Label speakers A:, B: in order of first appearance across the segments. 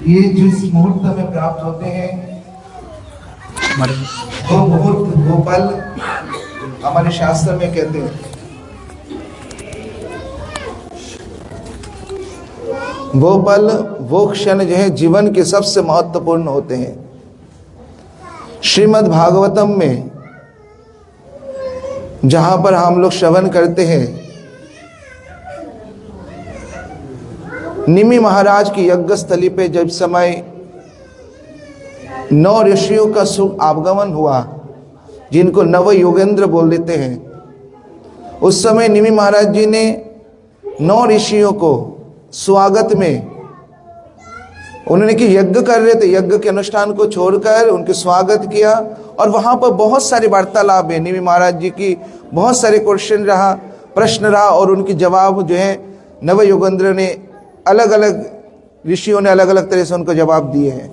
A: ये जिस मुहूर्त में प्राप्त होते हैं वो मुहूर्त वो पल हमारे शास्त्र में कहते हैं वो पल वो क्षण जो है जीवन के सबसे महत्वपूर्ण होते हैं। श्रीमद् भागवतम में जहां पर हम लोग श्रवण करते हैं निमि महाराज की यज्ञस्थली पे जब समय 9 ऋषियों का शुभ आगमन हुआ, जिनको नव योगेंद्र बोल देते हैं, उस समय निमि महाराज जी ने 9 ऋषियों को स्वागत में उन्होंने कि यज्ञ कर रहे थे, यज्ञ के अनुष्ठान को छोड़कर उनके स्वागत किया। और वहां पर बहुत सारी वार्तालाप है, निमि महाराज जी की बहुत सारे प्रश्न रहा और उनकी जवाब जो है नव योगेंद्र ने अलग अलग ऋषियों ने अलग अलग तरह से उनको जवाब दिए हैं।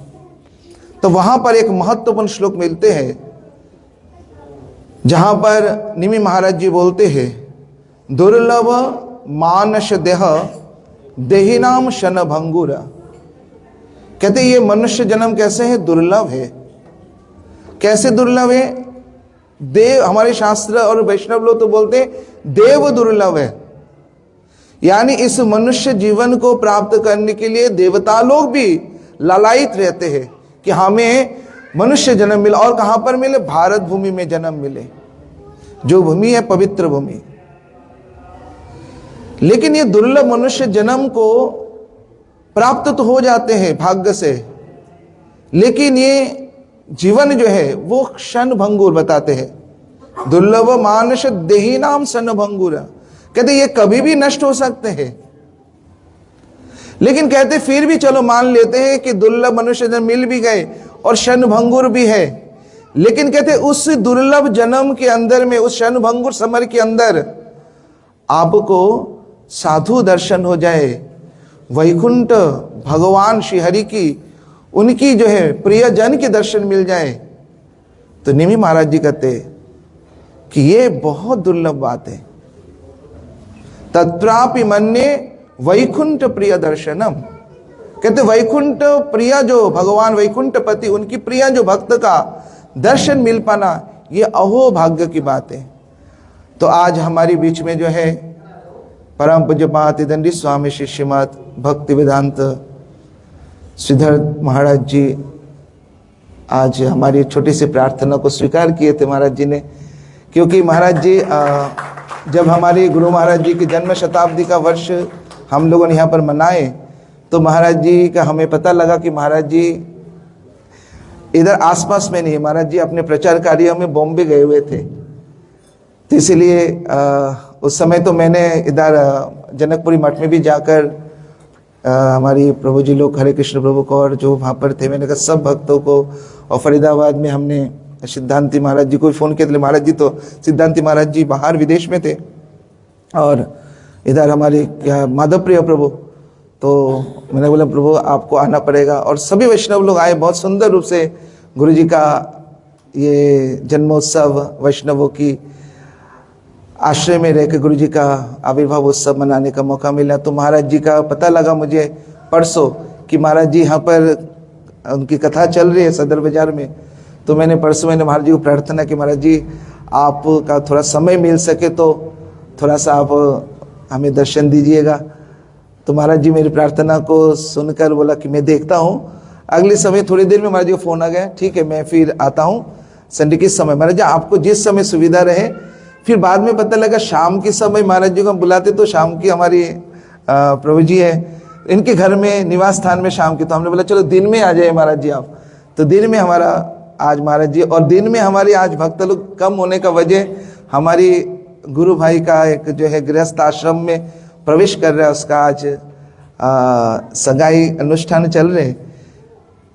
A: तो वहां पर एक महत्वपूर्ण श्लोक मिलते हैं जहां पर निमि महाराज जी बोलते हैं, दुर्लभ मानस देह देहिनाम शन भंगुरा। कहते ये मनुष्य जन्म कैसे है, दुर्लभ है। कैसे दुर्लभ है? देव, हमारे शास्त्र और वैष्णव लोग तो बोलते हैं देव दुर्लभ है, यानी इस मनुष्य जीवन को प्राप्त करने के लिए देवता लोग भी लालायित रहते हैं कि हमें मनुष्य जन्म मिले। और कहां पर मिले? भारत भूमि में जन्म मिले, जो भूमि है पवित्र भूमि। लेकिन ये दुर्लभ मनुष्य जन्म को प्राप्त तो हो जाते हैं भाग्य से, लेकिन ये जीवन जो है वो क्षण भंगुर बताते हैं। दुर्लभ मानस देही नाम सन भंगुर। कहते ये कभी भी नष्ट हो सकते हैं, लेकिन कहते फिर भी चलो मान लेते हैं कि दुर्लभ मनुष्य जन्म मिल भी गए और क्षण भंगुर भी है, लेकिन कहते उस दुर्लभ जन्म के अंदर में, उस क्षण भंगुर समय के अंदर आपको साधु दर्शन हो जाए, वैकुंठ भगवान श्री हरि की उनकी जो है प्रियजन के दर्शन मिल जाए, तो निमि महाराज जी कहते कि ये बहुत दुर्लभ बात है। तत्रापि मन्ये वैकुंठ प्रिय दर्शनम। कहते वैकुंठ प्रिया जो भगवान वैकुंठ पति उनकी प्रिया जो भक्त का दर्शन मिल पाना, ये अहो भाग्य की बात है। तो आज हमारी बीच में जो है परम पूज्यपाद दंडी स्वामी शिष्यमत भक्ति वेदांत श्रीधर महाराज जी आज हमारी छोटी सी प्रार्थना को स्वीकार किए थे महाराज जी ने। क्योंकि महाराज जी जब हमारे गुरु महाराज जी की जन्म शताब्दी का वर्ष हम लोगों ने यहाँ पर मनाए, तो महाराज जी का हमें पता लगा कि महाराज जी इधर आसपास में नहीं, महाराज जी अपने प्रचार कार्यों में बॉम्बे गए हुए थे। तो इसलिए उस समय तो मैंने इधर जनकपुरी मठ में भी जाकर हमारी प्रभु जी लोग हरे कृष्ण प्रभु को और जो वहाँ पर थे, मैंने कहा सब भक्तों को, और फरीदाबाद में हमने सिद्धांति महाराज जी को भी फ़ोन किया था। महाराज जी तो सिद्धांति महाराज जी बाहर विदेश में थे, और इधर हमारे क्या माधव प्रिय प्रभु, तो मैंने बोला प्रभु आपको आना पड़ेगा। और सभी वैष्णव लोग आए, बहुत सुंदर रूप से गुरु जी का ये जन्मोत्सव वैष्णवों की आश्रय में रहकर गुरु जी का आविर्भाव उत्सव मनाने का मौका मिला। तो महाराज जी का पता लगा मुझे परसों कि महाराज जी यहाँ पर उनकी कथा चल रही है सदर बाजार में। तो मैंने परसों महाराज जी को प्रार्थना की, महाराज जी आपका थोड़ा समय मिल सके तो थोड़ा सा आप हमें दर्शन दीजिएगा। तो महाराज जी मेरी प्रार्थना को सुनकर बोला कि मैं देखता हूँ। अगले समय थोड़ी देर में महाराज जी को फोन आ गया, ठीक है मैं फिर आता हूँ संडे के समय। महाराज जी आपको जिस समय सुविधा रहे। फिर बाद में पता लगा शाम के समय महाराज जी को हम बुलाते, तो शाम की हमारी प्रभु जी है इनके घर में निवास स्थान में शाम की, तो हमने बोला चलो दिन में आ जाए महाराज जी आप। तो दिन में हमारा आज महाराज जी, और दिन में हमारी आज भक्त लोग कम होने का वजह हमारी गुरु भाई का एक जो है गृहस्थ आश्रम में प्रवेश कर रहा है, उसका आज सगाई अनुष्ठान चल रहे।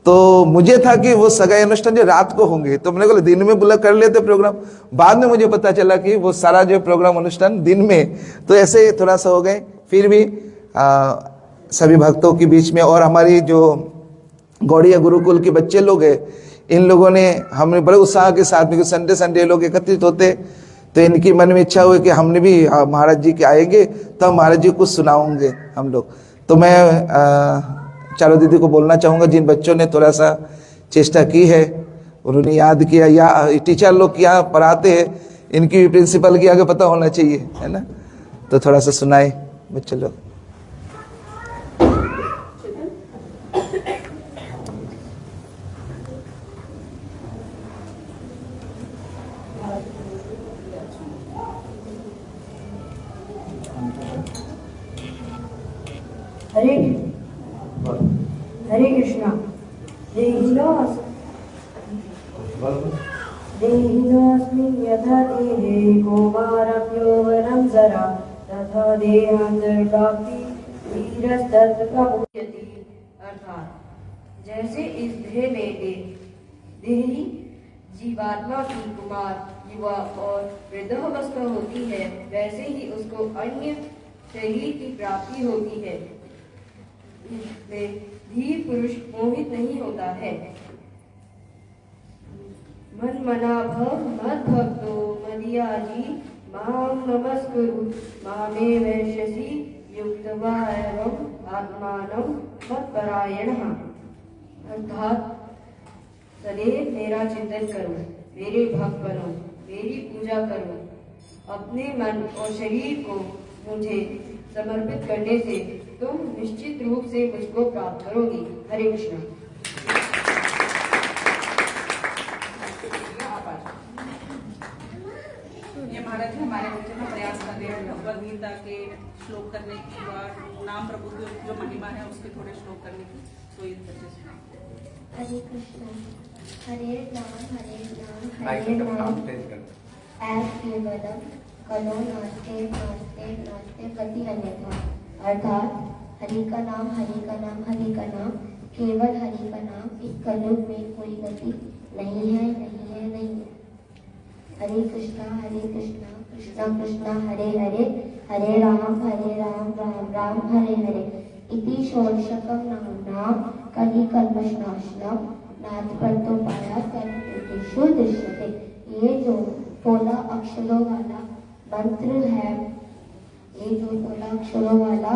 A: तो मुझे था कि वो सगाई अनुष्ठान जो रात को होंगे, तो मैंने बोला दिन में बुला कर लेते प्रोग्राम। बाद में मुझे पता चला कि वो सारा जो प्रोग्राम अनुष्ठान दिन में, तो ऐसे थोड़ा सा हो गए। फिर भी सभी भक्तों के बीच में, और हमारी जो गौड़िया गुरुकुल के बच्चे लोग हैं, इन लोगों ने हमें बड़े उत्साह के साथ में, संडे संडे लोग एकत्रित होते, तो इनकी मन में इच्छा हुई कि हमने भी महाराज जी के आएंगे तो हम महाराज जी को सुनाओगे हम लोग। तो मैं चारों दीदी को बोलना चाहूँगा, जिन बच्चों ने थोड़ा सा चेष्टा की है और उन्हें याद किया, या टीचर लोग क्या पढ़ाते हैं इनकी भी प्रिंसिपल के आगे पता होना चाहिए, है ना, तो थोड़ा सा सुनाए बच्चे लोग।
B: हरे कृष्णा। देहिनोऽस्मि यथा देहे कौमारभ्यो वरं जरा तथा देहान्तर्व्याप्ति धीरस्तत्कमुह्यति। अर्थात जैसे इस देह में देही जीवात्मा की कुमार, युवा और वृद्धावस्था होती है, वैसे ही उसको अन्य शरीर की प्राप्ति होती है। इसमें धीर पुरुष मोहित नहीं होता है। मन मना भव मद भक्तो मदियाजी माम नमस्कुरु मामे वैश्यसि युक्त्वा एवं आत्मानं मत्परायणः। अर्थात सदैव मेरा चिंतन करो, मेरे भक्त बनो, मेरी पूजा करो। अपने मन और शरीर को मुझे समर्पित करने से तुम निश्चित रूप से मुझको प्राप्त करोगी। हरे कृष्णा।
C: ये महाराज जी हमारे बच्चे में प्रयास कर रहे हैं भगवद गीता के श्लोक करने की, नाम प्रभु की जो महिमा है उसके थोड़े श्लोक करने की, तो ये बच्चे सुना।
B: हरे कृष्णा। हरे नाम हरे नाम हरे नाम ऐस केवलम कलो नास्ते नास्ते नास्ते गति अन्यथा। अर्थात हरि का नाम हरि का नाम हरि का नाम, केवल हरि का नाम, इस कलयुग में कोई गति नहीं है, नहीं है, नहीं है। हरे कृष्णा कृष्णा कृष्णा हरे हरे, हरे राम राम राम हरे हरे। इति षोडशकं नाम कलि कल्मषनाशनम नाथपन्तोपाया कर्मयोगेषु दृश्यते। ये जो 16 अक्षरों वाला मंत्र है, ये जो 16 अक्षरों वाला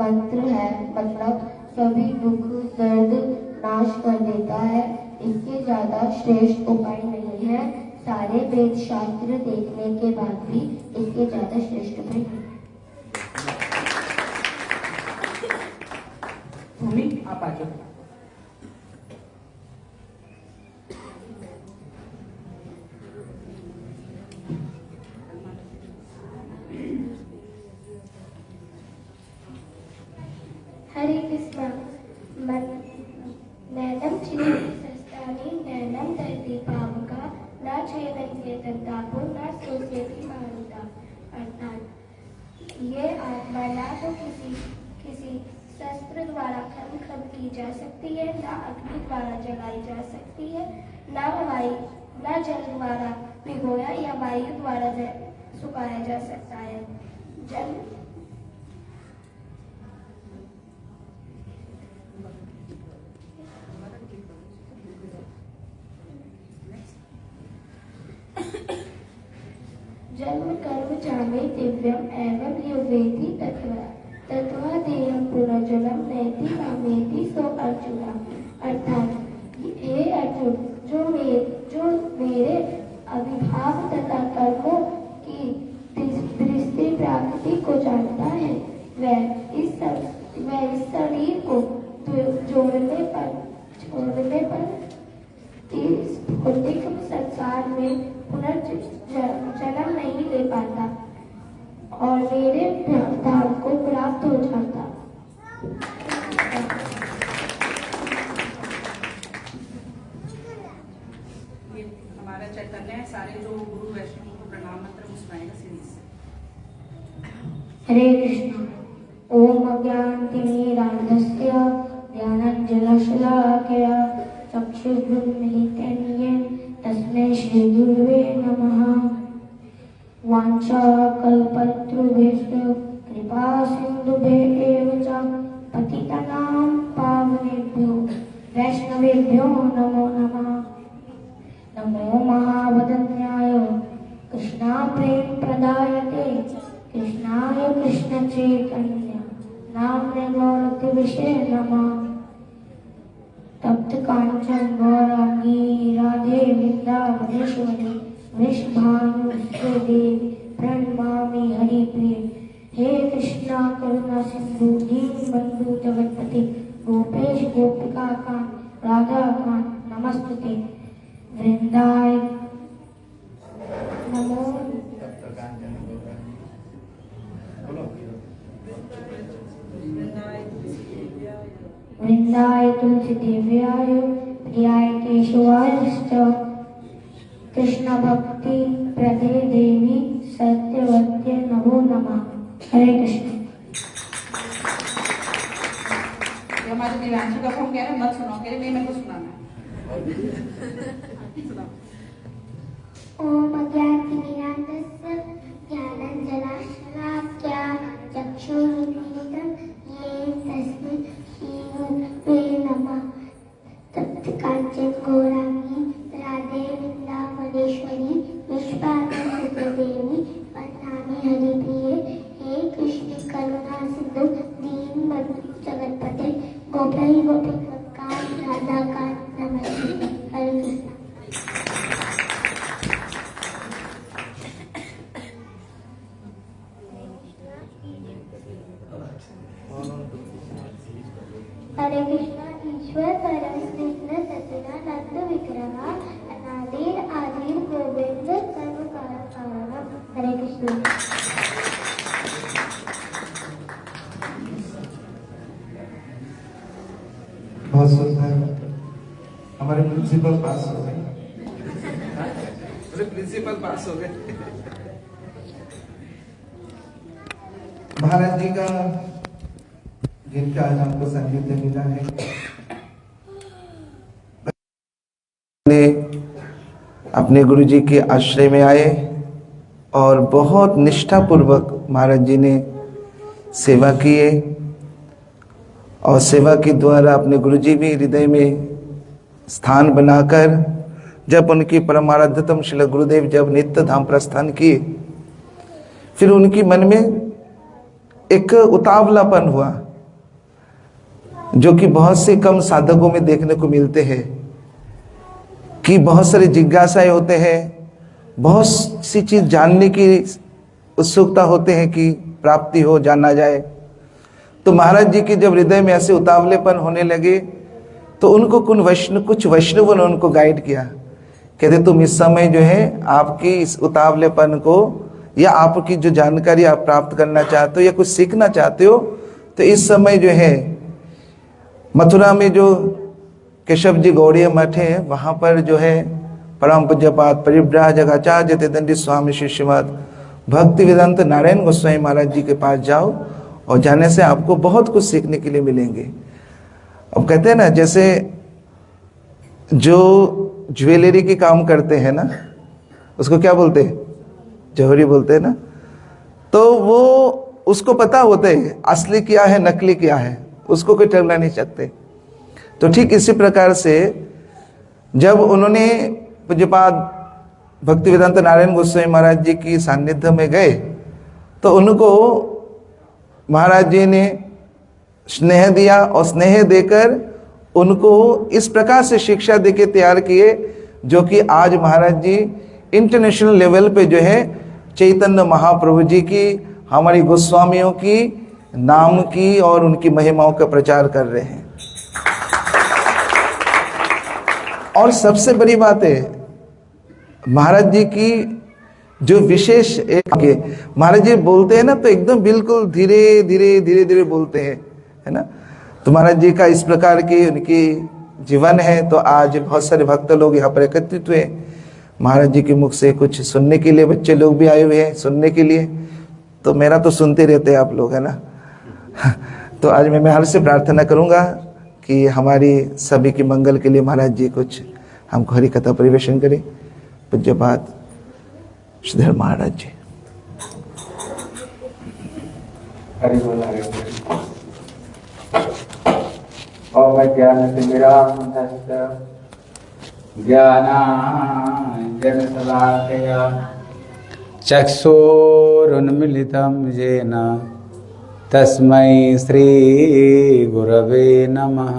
B: मंत्र है, मतलब सभी दुख दर्द नाश कर देता है। इसके ज्यादा श्रेष्ठ उपाय नहीं है। सारे वेद शास्त्र देखने के बाद भी इसके ज्यादा श्रेष्ठ उपाय नहीं।
C: भूमि आप आगे।
B: हरे कृष्णा। नैनम चिन्तानि नैनम दयति पावका न छेदन्ते तन्तापो न शोषयति मारुता। अर्थात ये आत्मा ना तो किसी शस्त्र द्वारा खत्म की जा सकती है, ना अग्नि द्वारा जलाई जा सकती है, ना जल द्वारा भिगोया या वायु द्वारा सुखाया जा सकता है। जन्म कर्म चामे दिव्यम एवं युवेति तत्वा देयम पुनर्जन्म नैति कामेति सो अर्जुना। अर्थात हे अर्जुन, जो मेरे अविभाव तथा कर्मों की दृष्टि प्रकृति को जानता है, वह इस शरीर को छोड़ने पर इस भौतिक संसार में पुनर्जन्म नहीं ले पाता और मेरे धाम को प्राप्त हो जाता।
C: ये हमारा चैतन्य है। सारे जो गुरु वैष्णव को प्रणाम मंत्र मुस्कुराएगा सीरीज से।
B: हरे कृष्ण। ओम अज्ञानतिमिरान्धस्य ज्ञानाञ्जनशलाकया चक्षुर्मिलितं येन तस्मै श्री गुरुवे नमः। वाञ्छाकल्पतरुभ्यश्च कृपा सिन्धुभ्यः च पतितानां पावनेभ्यो वैष्णवेभ्यो नमो नमः। नमो महावदन्याय कृष्णा प्रेम प्रदायते कृष्णाय कृष्ण चैतन्य नाम्ने गौरति विषय नमः। तप्त कांचन गौरांगी राधे वृंदावनेश्वरी वृषभानुसुते देवी प्रणमामि हरिप्रिये। हे कृष्णा करुणा सिंधु दीनबंधु जगत्पते गोपेश गोपिका कांत राधा कांत नमस्तुते। वृंदाय नमो वृंदाय तुलसी देव्याय प्रियाय केशवाय कृष्ण भक्ति प्रदे देवी सत्यवत्य नमो नमः। हरे कृष्ण।
C: ये हमारे दिव्यांशु का फोन कह रहे मत सुनो, कह रहे नहीं मेरे को सुनाना सुनाओ।
B: ओम अज्ञातनिरान्तस्य ज्ञानञ्जनाशलाख्या चक्षुरुन्मीलितं येन तस्मै श्रीगुरवे नमः। तप्तकाञ्चन गौरांगी राधे वृंदावनेश्वरी विश्वात्मसुते देवी प्रणमामि हरिप्रिये। हे कृष्ण करुणा सिंधु दीनबंधु जगत्पते गोपेश गोपिका कांत राधा कांत नमस्ते। हरे कृष्ण। हरे कृष्णा। ईश्वर परम कृष्ण सच्चिदानंद विग्रह अनादिर आदिर गोविंद सर्व कारण। हरे कृष्ण।
A: बहुत सुंदर। हमारे प्रिंसिपल पास हो गए। प्रिंसिपल पास हो गए। महाराज जी का जिनका आज हमको सानिध्य मिला है, अपने गुरु जी के आश्रय में आए और बहुत निष्ठापूर्वक महाराज जी ने सेवा किए और सेवा के द्वारा अपने गुरु जी भी हृदय में स्थान बनाकर जब उनकी परमाराध्यतम श्री गुरुदेव जब नित्य धाम प्रस्थान किए, फिर उनकी मन में एक उतावलापन हुआ जो कि बहुत से कम साधकों में देखने को मिलते हैं कि बहुत सारे जिज्ञासाएं होते हैं, बहुत सी चीज जानने की उत्सुकता होते हैं कि प्राप्ति हो, जाना जाए। तो महाराज जी के जब हृदय में ऐसे उतावलेपन होने लगे तो उनको कुछ वैष्णवों ने उनको गाइड किया। कहते तुम इस समय जो है आपकी इस उतावलेपन को या आपकी जो जानकारी आप प्राप्त करना चाहते हो या कुछ सीखना चाहते हो तो इस समय जो है मथुरा में जो केशव जी गौड़ीय मठ है वहां पर जो है परम पूज्यपाद परिव्राजक आचार्य तेदंडी स्वामी शिष्यमत भक्ति वेदांत नारायण गोस्वामी महाराज जी के पास जाओ और जाने से आपको बहुत कुछ सीखने के लिए मिलेंगे। अब कहते हैं ना, जैसे जो ज्वेलरी की काम करते हैं ना उसको क्या बोलते हैं, जौहरी बोलते हैं ना, तो वो उसको पता होता है असली क्या है नकली क्या है, उसको कोई टलना नहीं सकते। तो ठीक इसी प्रकार से जब उन्होंने पूज्यपाद भक्ति वेदांत नारायण गोस्वामी महाराज जी की सानिध्य में गए तो उनको महाराज जी ने स्नेह दिया और स्नेह देकर उनको इस प्रकार से शिक्षा देके तैयार किए जो कि आज महाराज जी इंटरनेशनल लेवल पे जो है चैतन्य महाप्रभु जी की, हमारी गोस्वामियों की नाम की और उनकी महिमाओं का प्रचार कर रहे हैं। और सबसे बड़ी बात है महाराज जी की जो विशेष एक महाराज जी बोलते हैं ना तो एकदम बिल्कुल धीरे धीरे बोलते हैं, है ना। तो महाराज जी का इस प्रकार की उनकी जीवन है। तो आज बहुत सारे भक्त लोग यहाँ पर एकत्रित हुए महाराज जी के मुख से कुछ सुनने के लिए, बच्चे लोग भी आए हुए हैं सुनने के लिए। तो मेरा तो सुनते रहते हैं आप लोग, है ना। तो आज मैं हर से प्रार्थना करूंगा कि हमारी सभी की मंगल के लिए महाराज जी कुछ हमको हरि कथा परिवेशन करें। पूज्यपाद श्रीधर महाराज जी।
D: हरि बोल हरि बोल। ओम ज्ञानतिमिरान्धस्य ज्ञानाञ्जनशलाकया चक्षुरुन्मीलितं येन तस्मै श्रीगुरवे नमः।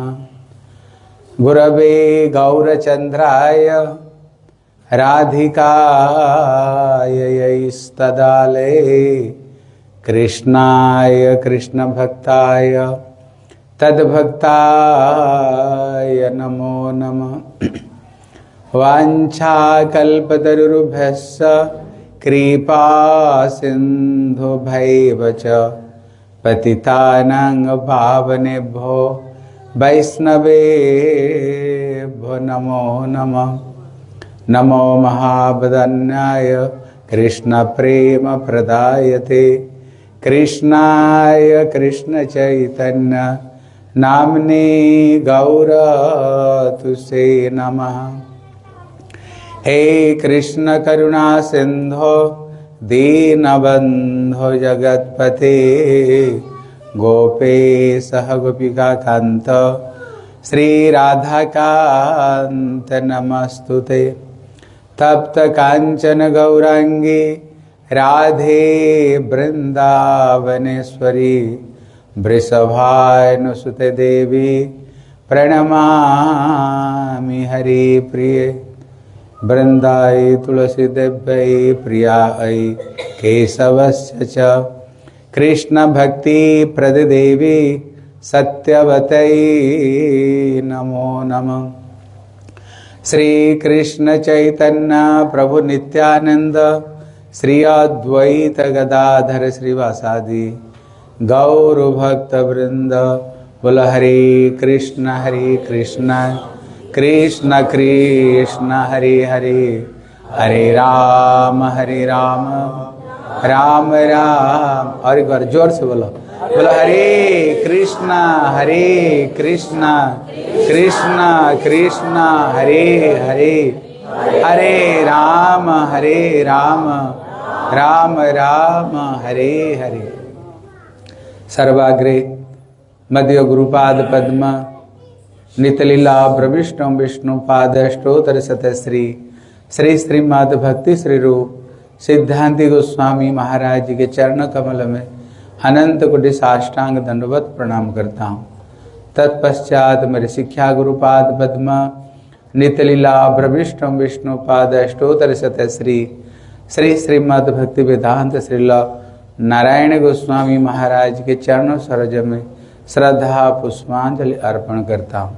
D: गुरवे गौरचंद्राय राधिकायै कृष्णाय कृष्णभक्ताय तद्भक्ताय नमो नमः। वाञ्छाकल्पतरुभ्यश्च कृपा सिन्धुभैव च पतितानां पावनेभ्यो वैष्णवेभ्यो नमो नमः। नमो महावदन्याय कृष्णप्रेमप्रदायते कृष्णाय कृष्णचैतन्य नाम्ने गौरतुसे नमः। हे कृष्ण करुणा सिंधो दीनबंधो जगत्पते गोपेश गोपिका कांत श्री राधा कांत नमस्तुते। तप्त कांचन गौरांगी राधे वृंदावनेश्वरी वृषभानुसुते देवी प्रणमामि हरि प्रिय। वृंदाई तुलसी देव्यै प्रियायै केशवस्य च कृष्ण भक्ति प्रददेवी सत्यवतै नमो नमः। श्री कृष्ण चैतन्य प्रभु नित्यानंद श्री अद्वैत गदाधर श्रीवासादि गौर भक्त वृंद बोल हरे कृष्ण कृष्ण कृष्ण हरे हरे हरे राम राम राम। और एक बार जोर से बोलो हरे कृष्ण कृष्ण कृष्ण हरे हरे हरे राम राम राम हरे हरे। सर्वाग्रे मध्य गुरुपाद पद्म नितलीला प्रविष्णु विष्णु पाद अष्टोत्तर शतश्री श्री श्रीमद् भक्ति श्री रूप सिद्धांति गोस्वामी महाराज जी के चरण कमल में अनंत कोटि साष्टांग दंडवत प्रणाम करता हूँ। तत्पश्चात मेरे शिक्षा गुरुपाद पद्म नितलीला प्रविष्णु विष्णु पाद अष्टोत्तर शतश्री श्री श्रीमद् भक्ति वेदांत श्रील नारायण गोस्वामी महाराज के चरणों सरोज में श्रद्धा पुष्पांजलि अर्पण करता हूँ।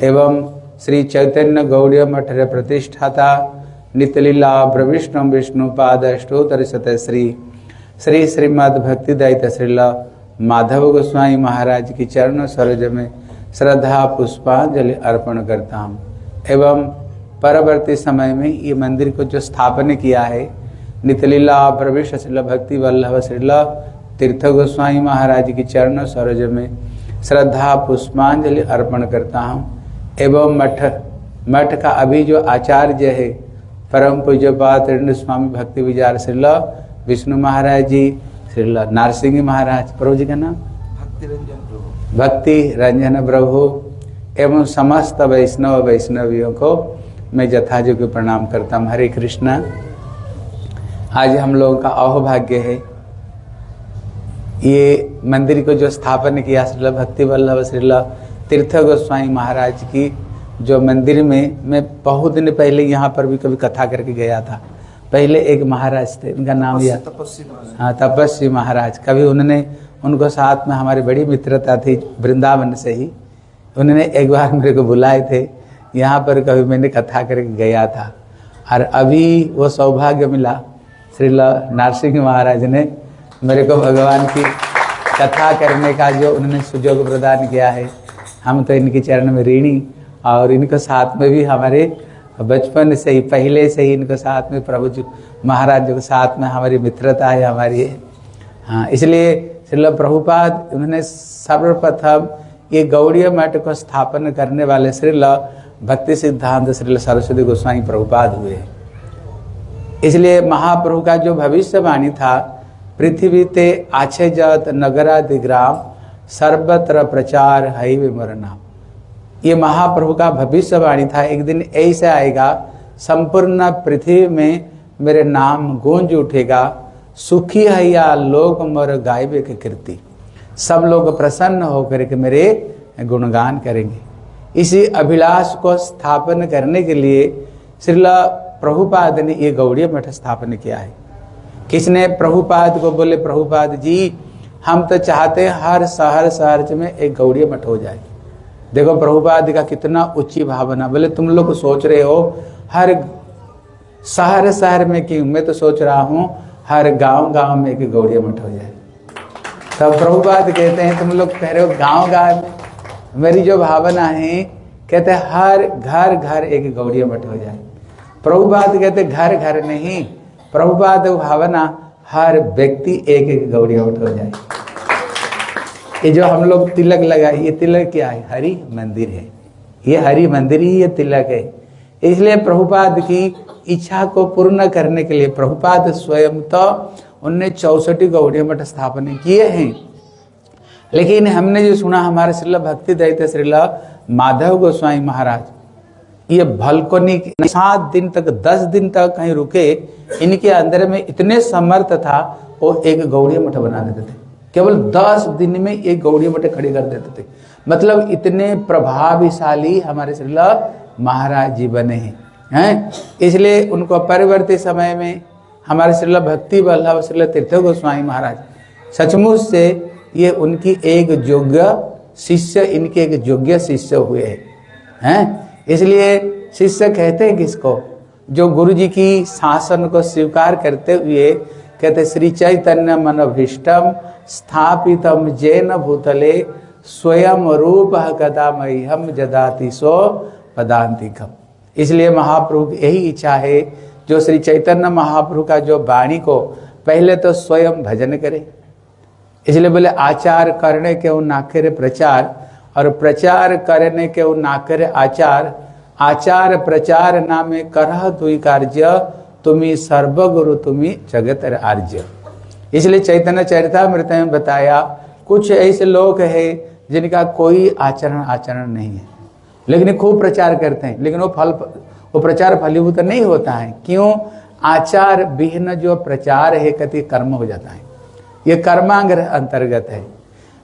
D: एवं श्री चैतन्य गौड़ीय मठ प्रतिष्ठाता नितलीला प्रविष्णु विष्णु पाद अष्टोत्तर शतश्री श्री श्रीमद् भक्ति दैत श्रील माधव गोस्वामी महाराज की चरण सरोज में श्रद्धा पुष्पांजलि अर्पण करता हूँ। एवं परवर्ती समय में ये मंदिर को जो स्थापन किया है नितलीला प्रविष्ट श्रील भक्ति वल्लभ श्रील तीर्थ गोस्वामी महाराज की चरण सरोज में श्रद्धा पुष्पांजलि अर्पण करता हूँ। एवं मठ का अभी जो आचार्य है परम पूज्यपाद स्वामी भक्ति विचार श्रील विष्णु महाराज जी श्रील नारसिंह महाराज प्रभु जी का नाम भक्ति रंजन प्रभु एवं समस्त वैष्णवियों को मैं यथायोग्य प्रणाम करता हूँ। हरे कृष्णा। आज हम लोगों का अहोभाग्य है ये मंदिर को जो स्थापन किया श्रील भक्ति वल्लभ श्रील तीर्थ गोस्वामी महाराज की जो मंदिर में मैं बहुत दिन पहले यहाँ पर भी कभी कथा करके गया था। पहले एक महाराज थे, उनका नाम या तपस्वी महाराज। कभी उनको साथ में हमारी बड़ी मित्रता थी वृंदावन से ही। उन्होंने एक बार मेरे को बुलाए थे यहाँ पर, कभी मैंने कथा करके गया था। और अभी वो सौभाग्य मिला श्रील नारसिंह महाराज ने मेरे को भगवान की कथा करने का जो उन्होंने सुयोग प्रदान किया है। हम तो इनके चरण में ऋणी, और इनको साथ में भी हमारे बचपन से ही पहले से ही इनको साथ में प्रभु जी महाराज के साथ में हमारी मित्रता है हमारी। हाँ, इसलिए श्रील प्रभुपाद उन्होंने सर्वप्रथम ये गौड़ीय मठ को स्थापन करने वाले श्रील भक्ति सिद्धांत श्रील सरस्वती गोस्वामी प्रभुपाद हुए। इसलिए महाप्रभु का जो भविष्यवाणी था, पृथ्वी ते आछे जत नगरादि ग्राम सर्वत्र प्रचार है वे मोर नाम। ये महाप्रभु का भविष्यवाणी था। एक दिन ऐसा आएगा संपूर्ण पृथ्वी में मेरे नाम गूंज उठेगा, सुखी है या लोग मोर गायबे के कीर्ति। सब लोग प्रसन्न होकर के मेरे गुणगान करेंगे। इसी अभिलाष को स्थापन करने के लिए श्रील प्रभुपाद ने ये गौड़ीय मठ स्थापन किया है। किसने? प्रभुपाद को बोले, प्रभुपाद जी हम तो चाहते हैं हर शहर में एक गौड़ीय मठ हो जाए। देखो प्रभुपाद का कितना उच्ची भावना। बोले तुम लोग सोच रहे हो हर शहर में, कि मैं तो सोच रहा हूँ हर गांव में एक गौड़ीय मठ हो जाए। तब प्रभुपाद कहते हैं तुम लोग कह रहे हो गांव में, मेरी जो भावना है कहते हैं हर घर एक गौड़ीय मठ हो जाए। प्रभुपाद कहते घर नहीं, प्रभुपाद भावना हर व्यक्ति एक गौड़ीय मठ हो जाए। ये जो हम लोग तिलक लगाए, ये तिलक क्या है? हरि मंदिर है। ये हरि मंदिर ही ये तिलक है। इसलिए प्रभुपाद की इच्छा को पूर्ण करने के लिए प्रभुपाद स्वयं तो उनने 64 गौड़ीय मठ स्थापन किए हैं। लेकिन हमने जो सुना हमारे श्रील भक्ति दैत्य श्रील माधव गोस्वामी महाराज, ये भलकोनी 7 दिन तक 10 दिन तक कहीं रुके, इनके अंदर में इतने समर्थ था वो एक गौड़ीय मठ बना देते थे। केवल 10 दिन में एक गौड़ीय मठ खड़े कर देते थे। मतलब इतने प्रभावशाली हमारे श्रील महाराज जी बने हैं। इसलिए उनको परवर्ती समय में हमारे श्रील भक्ति वल्लभ श्रील तीर्थ गोस्वामी महाराज सचमुच से ये उनकी एक योग्य शिष्य, इनके एक योग्य शिष्य हुए हैं। इसलिए शिष्य कहते हैं किसको? जो गुरु जी की शासन को स्वीकार करते हुए कहते श्री चैतन्य मनोभीष्टम स्थापितम जैन भूतले स्वयं रूप कदा मह्यम जदाति सो पदांतिकम। इसलिए महाप्रभु की यही इच्छा है, जो श्री चैतन्य महाप्रभु का जो वाणी को पहले तो स्वयं भजन करे। इसलिए बोले आचार करने के वो ना करे प्रचार, और प्रचार करने के वो ना करे आचार। आचार प्रचार नामे करह दुई कार्य, तुम्ही सर्वगुरु तुम्ही जगत आर्य। इसलिए चैतन्य चरितामृत में बताया कुछ ऐसे लोग हैं जिनका कोई आचरण नहीं है, लेकिन खूब प्रचार करते हैं, लेकिन वो प्रचार फलीभूत नहीं होता है। क्यों? आचार विहीन जो प्रचार है कति कर्म हो जाता है, ये कर्मांग अंतर्गत है।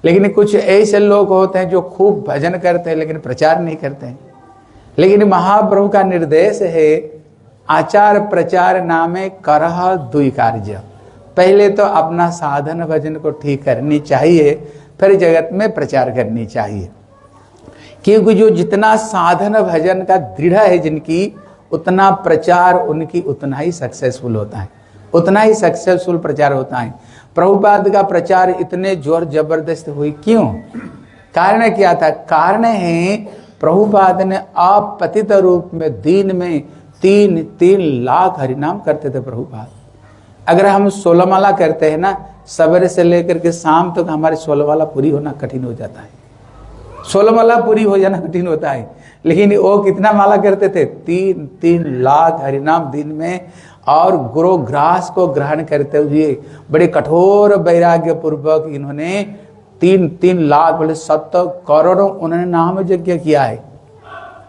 D: लेकिन कुछ ऐसे लोग होते हैं जो खूब भजन करते हैं लेकिन प्रचार नहीं करते हैं। लेकिन महाप्रभु का निर्देश है आचार प्रचार नामे करह दुई कार्य। पहले तो अपना साधन भजन को ठीक करनी चाहिए, फिर जगत में प्रचार करनी चाहिए। क्योंकि जो जितना साधन भजन का दृढ़ है जिनकी, उतना प्रचार उनकी उतना ही सक्सेसफुल होता है, उतना ही सक्सेसफुल प्रचार होता है। प्रभुपाद का प्रचार इतने जोर जबरदस्त हुई, क्यों? कारण क्या था? कारण है प्रभुपाद ने अपतित रूप में दिन में 3 लाख हरिनाम करते थे प्रभुपाद। अगर हम 16 माला करते हैं ना, सवेरे से लेकर के शाम तक हमारे 16 माला पूरी होना कठिन हो जाता है। 16 माला पूरी हो जाना कठिन होता है, लेकिन वो कितना माला करते थे? 3 लाख हरिनाम दिन में। और गुरु ग्रास को ग्रहण करते हुए बड़े कठोर वैराग्य पूर्वक इन्होंने 3 लाख बोले 70 करोड़ों उन्होंने नाम यज्ञ किया है।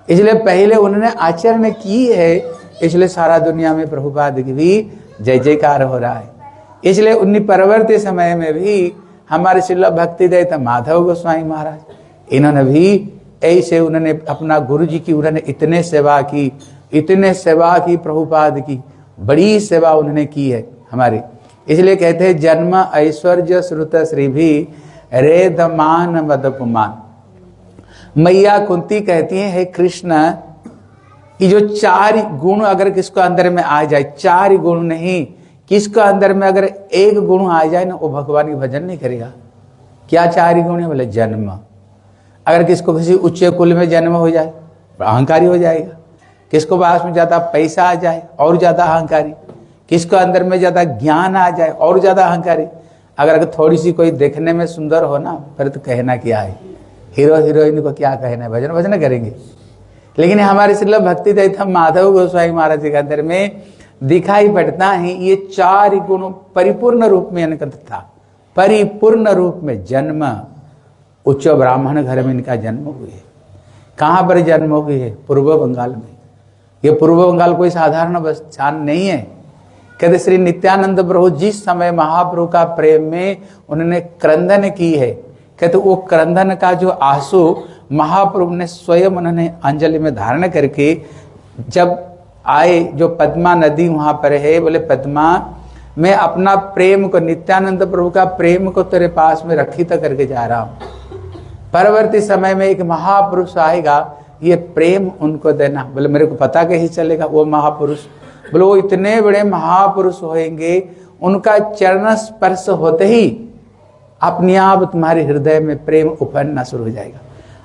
D: इसलिए पहले उन्होंने आचरण की है, इसलिए सारा दुनिया में प्रभुपाद की भी जय जयकार हो रहा है। इसलिए उन्हीं परवर्ती समय में भी हमारे श्रील भक्ति दैत्य माधव गोस्वामी महाराज, इन्होंने भी ऐसे उन्होंने अपना गुरु जी की उन्होंने इतने सेवा की प्रभुपाद की बड़ी सेवा उन्होंने की है हमारे। इसलिए कहते हैं जन्म ऐश्वर्य श्रुत श्री भी रेदमान मदपुमान। मैया कुंती कहती है कृष्ण, ये जो 4 गुण अगर किसको अंदर में आ जाए, 4 गुण नहीं, किसको अंदर में अगर 1 गुण आ जाए ना, वो भगवान की भजन नहीं करेगा। क्या 4 गुण है? बोले जन्म। अगर किसको किसी उच्च कुल में जन्म हो जाए, अहंकारी हो जाएगा। किसको पास में ज्यादा पैसा आ जाए, और ज्यादा अहंकारी। किसको अंदर में ज्यादा ज्ञान आ जाए, और ज्यादा अहंकारी। अगर थोड़ी सी कोई देखने में सुंदर हो ना, फिर तो कहना क्या है, हीरो हीरोइन को क्या कहना है, भजन करेंगे। लेकिन हमारे श्रील भक्ति दैत्य माधव गोस्वामी महाराज के अंदर में दिखाई पड़ता है ये 4 गुण परिपूर्ण रूप में इनका था। परिपूर्ण रूप में जन्म, उच्च ब्राह्मण घर में इनका जन्म हुए। कहाँ पर जन्म हुए है? पूर्व बंगाल में। ये पूर्व बंगाल कोई साधारण स्थान नहीं है। कहते श्री नित्यानंद प्रभु जिस समय महाप्रभु का प्रेम में उन्होंने क्रंदन की है, कहते वो क्रंदन का जो आंसू महाप्रभु ने स्वयं उन्होंने अंजलि में धारण करके जब आए, जो पद्मा नदी वहां पर है, बोले पद्मा मैं अपना प्रेम को, नित्यानंद प्रभु का प्रेम को तेरे पास में रखित करके जा रहा हूं। परवर्ती समय में एक महापुरुष आएगा, ये प्रेम उनको देना। बोले मेरे को पता कैसे चलेगा वो महापुरुष? बोले वो इतने बड़े महापुरुष होंगे, उनका चरण स्पर्श होते ही अपने आप तुम्हारे हृदय में प्रेम उफलना शुरू हो जाएगा,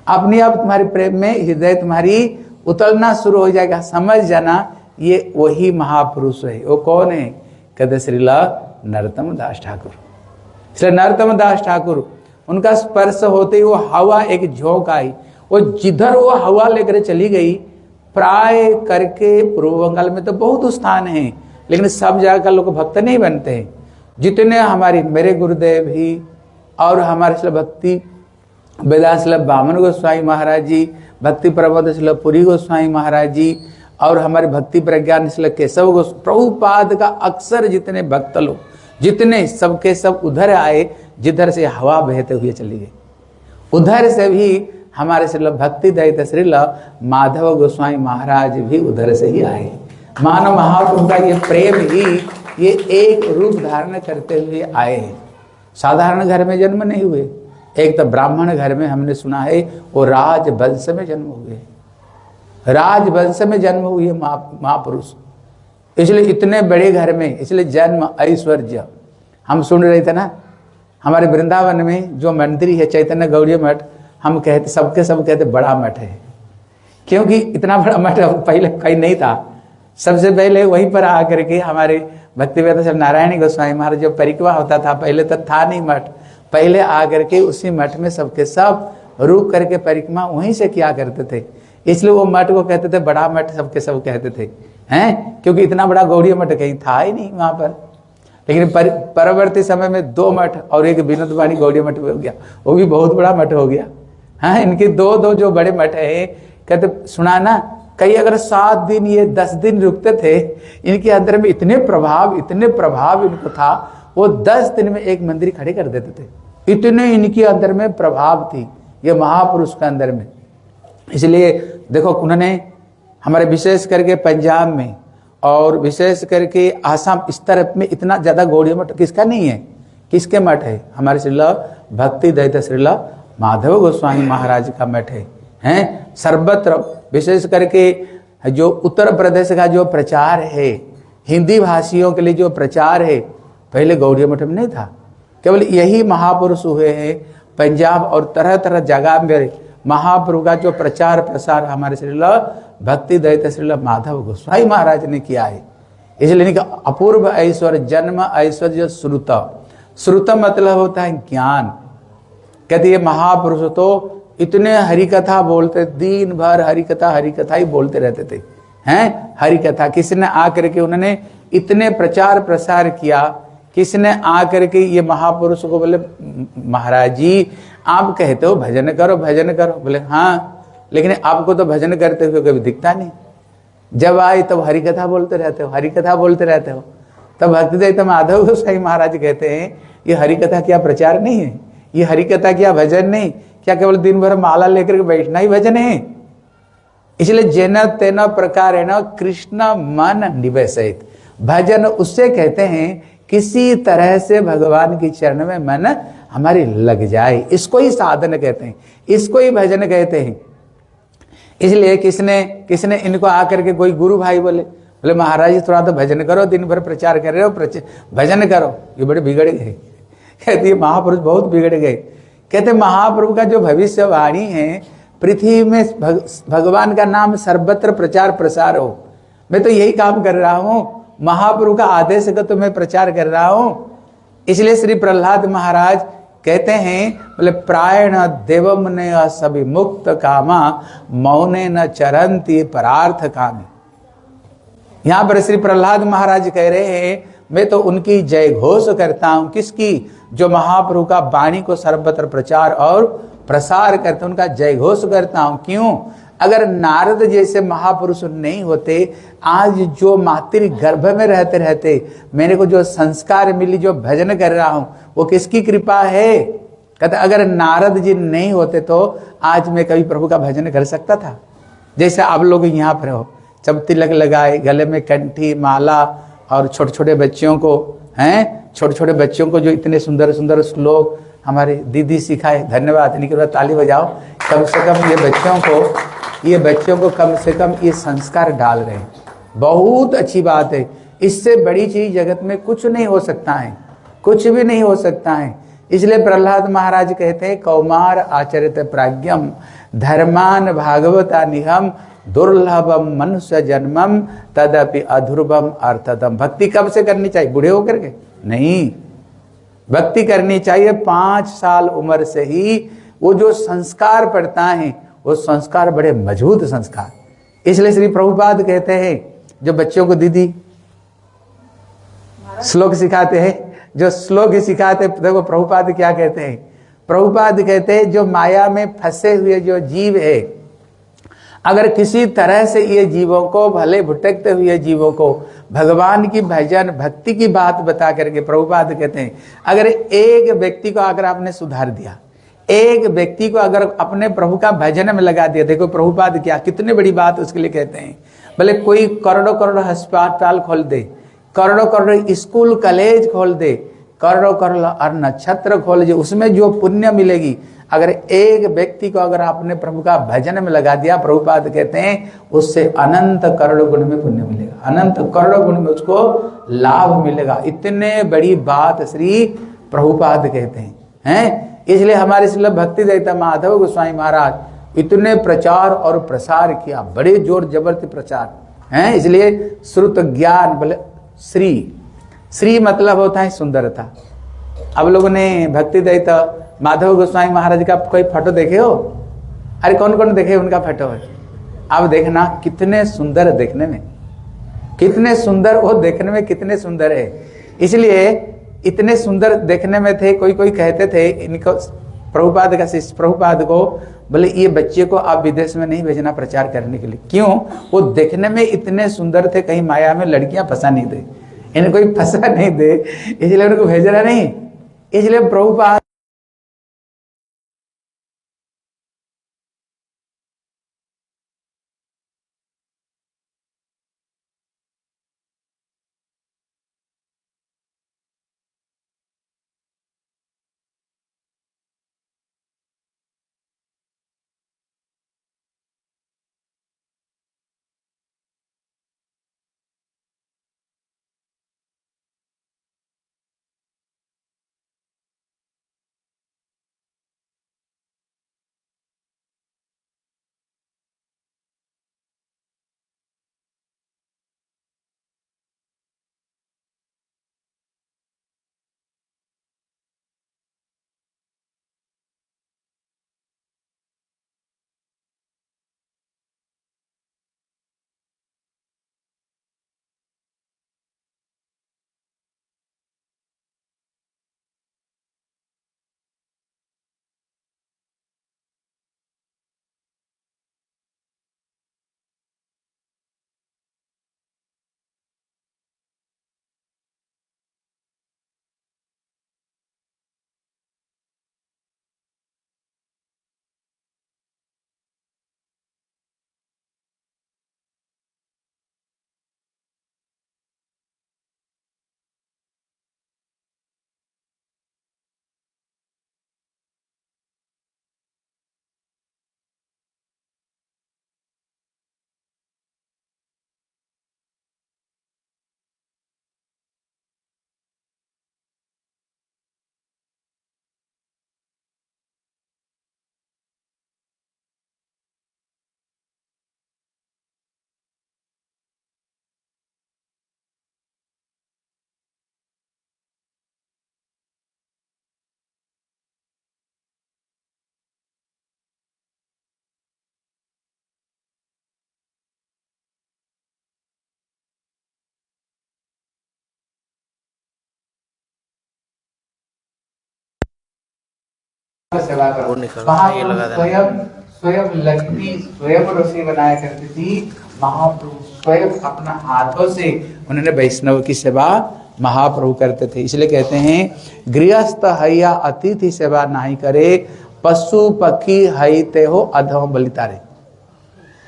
D: अपने आप तुम्हारे प्रेम में हृदय तुम्हारी उतलना शुरू हो जाएगा। समझ जाना ये वही महापुरुष है। वो कौन है? कहते श्रीला नरोत्तम दास ठाकुर। श्री नरोत्तम दास ठाकुर, उनका स्पर्श होते ही वो हवा एक झोंक आई, वो जिधर वो हवा लेकर चली गई, प्राय करके पूर्व बंगाल में तो बहुत स्थान है, लेकिन सब जगह का लोग भक्त नहीं बनते हैं। जितने हमारी मेरे गुरुदेव ही और हमारे श्री भक्ति वेदांत श्री बामन गोस्वामी महाराज जी, भक्ति प्रबोध श्री पुरी गोस्वामी महाराज जी और हमारे भक्ति प्रज्ञान श्री केशव गोस्वामी, प्रभुपाद का अक्सर जितने भक्त लोग, जितने सबके सब उधर आए जिधर से हवा बहते हुए चली गई। उधर से भी हमारे श्री भक्ति दयित श्री माधव गोस्वामी महाराज भी उधर से ही आए। मानव महाप्रभु का ये प्रेम ही ये एक रूप धारण करते हुए आए हैं। साधारण घर में जन्म नहीं हुए, एक तो ब्राह्मण घर में हमने सुना है वो राजवंश में जन्म हुए, राजवंश में जन्म हुए महापुरुष, इसलिए इतने बड़े घर में, इसलिए जन्म ऐश्वर्य। हम सुन रहे थे ना, हमारे वृंदावन में जो मंदिर है चैतन्य गौड़ी मठ, हम कहते सबके सब कहते बड़ा मठ है, क्योंकि इतना बड़ा मठ पहले कहीं नहीं था। सबसे पहले वहीं पर आकर के हमारे भक्ति वेदांत नारायणी गोस्वामी महाराज जब परिक्रमा होता था, पहले तो था नहीं मठ, पहले आकर के उसी मठ में सबके सब रुक करके परिक्रमा वहीं से किया करते थे, इसलिए वो मठ को कहते थे बड़ा मठ, सबके सब कहते थे हैं, क्योंकि इतना बड़ा गौड़ी मठ कहीं था ही नहीं वहां पर। लेकिन परवर्ती समय में 2 मठ और एक विनोद वाणी गौड़ी मठ हो गया, वो भी बहुत बड़ा मठ हो गया। हाँ, इनके दो जो बड़े मठ है, कहते सुना ना, कई अगर 7 दिन ये 10 दिन रुकते थे, इनके अंदर में इतने प्रभाव इनको था, वो 10 दिन में एक मंदिर खड़े कर देते थे, इतने इनके अंदर में प्रभाव थी ये महापुरुष के अंदर में। इसलिए देखो उन्होंने हमारे विशेष करके पंजाब में और विशेष करके आसाम इस तरफ में इतना ज्यादा गौड़ी मठ किसका नहीं है? किसके मठ है? हमारे श्रील भक्ति दयित श्रील माधव गोस्वामी महाराज का मठ है। सर्वत्र विशेष करके जो उत्तर प्रदेश का जो प्रचार है, हिंदी भाषियों के लिए जो प्रचार है, पहले गौड़ी मठ में नहीं था, केवल यही महापुरुष हुए हैं। पंजाब और तरह तरह जगह में महाप्रभु का जो प्रचार प्रसार हमारे श्रील भक्ति दयित श्रील माधव गोस्वामी महाराज ने किया है। इसलिए अपूर्व ऐश्वर्य, जन्म ऐश्वर्य श्रुत, श्रुत मतलब होता है ज्ञान। कहते ये महापुरुष तो इतने हरि कथा बोलते, दिन भर हरि कथा ही बोलते रहते थे हैं। हरि कथा किसने आकर के उन्होंने इतने प्रचार प्रसार किया, किसने आकर के ये महापुरुष को बोले महाराज जी आप कहते हो भजन करो भजन करो, बोले हाँ, लेकिन आपको तो भजन करते हुए कभी दिखता नहीं, जब आए तब हरि कथा बोलते रहते हो, हरि कथा बोलते रहते हो। तब भक्तिदयित माधव गोस्वामी महाराज कहते हैं ये हरि कथा क्या प्रचार नहीं है, ये हरि कथा क्या भजन नहीं, क्या केवल दिन भर माला लेकर के बैठना ही भजन है? इसलिए जेन तेन प्रकार है ना कृष्ण मन निवेशित, भजन उससे कहते हैं किसी तरह से भगवान की चरण में मन हमारी लग जाए, इसको ही साधन कहते हैं, इसको ही भजन कहते हैं। इसलिए किसने इनको आकर के कोई गुरु भाई बोले महाराज जी थोड़ा तो भजन करो, दिन भर प्रचार कर रहे हो, भजन करो, ये बड़े बिगड़ गए। कहते महापुरुष बहुत बिगड़ गए। कहते महाप्रभु का जो भविष्यवाणी है, पृथ्वी में भगवान का नाम सर्वत्र प्रचार प्रसार हो, मैं तो यही काम कर रहा हूं, महाप्रभु का आदेश का तो मैं प्रचार कर रहा हूं। इसलिए श्री प्रहलाद महाराज कहते हैं बोले प्रायण देवम ने सभी मुक्त कामा मौने न चरंती परार्थ कामी। यहां पर श्री प्रहलाद महाराज कह रहे हैं मैं तो उनकी जय घोष करता हूं, किसकी? जो महाप्रभु का वाणी को सर्वत्र प्रचार और प्रसार करते, उनका जय घोष करता हूं। क्यों? अगर नारद जैसे महापुरुष नहीं होते, आज जो मातृ गर्भ में रहते रहते मेरे को जो संस्कार मिली, जो भजन कर रहा हूं, वो किसकी कृपा है? कहते अगर नारद जी नहीं होते तो आज मैं कभी प्रभु का भजन कर सकता था? जैसे आप लोग यहाँ पर हो, जब तिलक लगाए, गले में कंठी माला, और छोटे छोटे बच्चों को हैं, छोटे छोटे बच्चों को जो इतने सुंदर सुंदर श्लोक हमारे दीदी सिखाए, धन्यवाद, इनके बाद ताली बजाओ। कम से कम ये बच्चों को कम से कम ये संस्कार डाल रहे हैं, बहुत अच्छी बात है। इससे बड़ी चीज जगत में कुछ नहीं हो सकता है, कुछ भी नहीं हो सकता है। इसलिए प्रहलाद महाराज कहते हैं, कौमार आचरित प्राज्ञम धर्मान भागवता निहम दुर्लभम मनुष्य जन्मम तदपि अधुर्वम अर्थतम। भक्ति कब से करनी चाहिए? बूढ़े होकर के नहीं, भक्ति करनी चाहिए 5 साल उम्र से ही। वो जो संस्कार पड़ता है वो संस्कार बड़े मजबूत संस्कार। इसलिए श्री प्रभुपाद कहते हैं, जो बच्चों को दीदी श्लोक सिखाते हैं, जो श्लोक सिखाते, देखो प्रभुपाद क्या कहते हैं। प्रभुपाद कहते हैं, जो माया में फंसे हुए जो जीव है, अगर किसी तरह से ये जीवों को, भले भुटकते हुए जीवों को भगवान की भजन भक्ति की बात बता करके, प्रभुपाद कहते हैं, अगर एक व्यक्ति को अगर आपने सुधार दिया, एक व्यक्ति को अगर अपने प्रभु का भजन में लगा दिया, देखो प्रभुपाद क्या कितनी बड़ी बात उसके लिए कहते हैं। भले कोई करोड़ों करोड़ अस्पताल खोल दे, करोड़ों करोड़ स्कूल कॉलेज खोल दे, करोड़ों करोड़ और नक्षत्र खोल दे, उसमें जो पुण्य मिलेगी, अगर एक व्यक्ति को अगर आपने प्रभु का भजन में लगा दिया, प्रभुपाद कहते हैं उससे अनंत करोड़ गुण में पुण्य मिलेगा, अनंत करोड़ गुण में उसको लाभ मिलेगा। इतने बड़ी बात श्री प्रभुपाद कहते हैं। इसलिए हमारे श्रील भक्ति देवता माधव गोस्वामी महाराज इतने प्रचार और प्रसार किया, बड़े जोर जबरदस्ती प्रचार है। इसलिए श्रुत ज्ञान बोले श्री मतलब होता है सुंदरता। अब लोगों ने भक्ति देवता माधव गोस्वामी महाराज का कोई फोटो देखे हो? अरे कौन कौन देखे उनका फोटो है? अब देखना कितने सुंदर देखने में, कितने सुंदर वो देखने में, कितने सुंदर है। इसलिए इतने सुंदर देखने में थे। कोई कोई कहते थे इनको, प्रभुपाद का शिष्य प्रभुपाद को, बोले ये बच्चे को आप विदेश में नहीं भेजना प्रचार करने के लिए। क्यों? वो देखने में इतने सुंदर थे, कहीं माया में लड़कियां फंसा नहीं दे, इन्हें कोई फंसा नहीं दे, इसलिए उनको भेजना नहीं। इसलिए प्रभुपाद सेवा करो। महाप्रभु स्वयं लक्ष्मी स्वयं रसोई बनाया करती थी। महाप्रभु स्वयं अपना हाथों से उन्होंने वैष्णव की सेवा महाप्रभु करते थे। इसलिए कहते हैं गृहस्थ हैया अतिथि सेवा नहीं करे, पशु पक्षी हईते हो अधो बलितारे।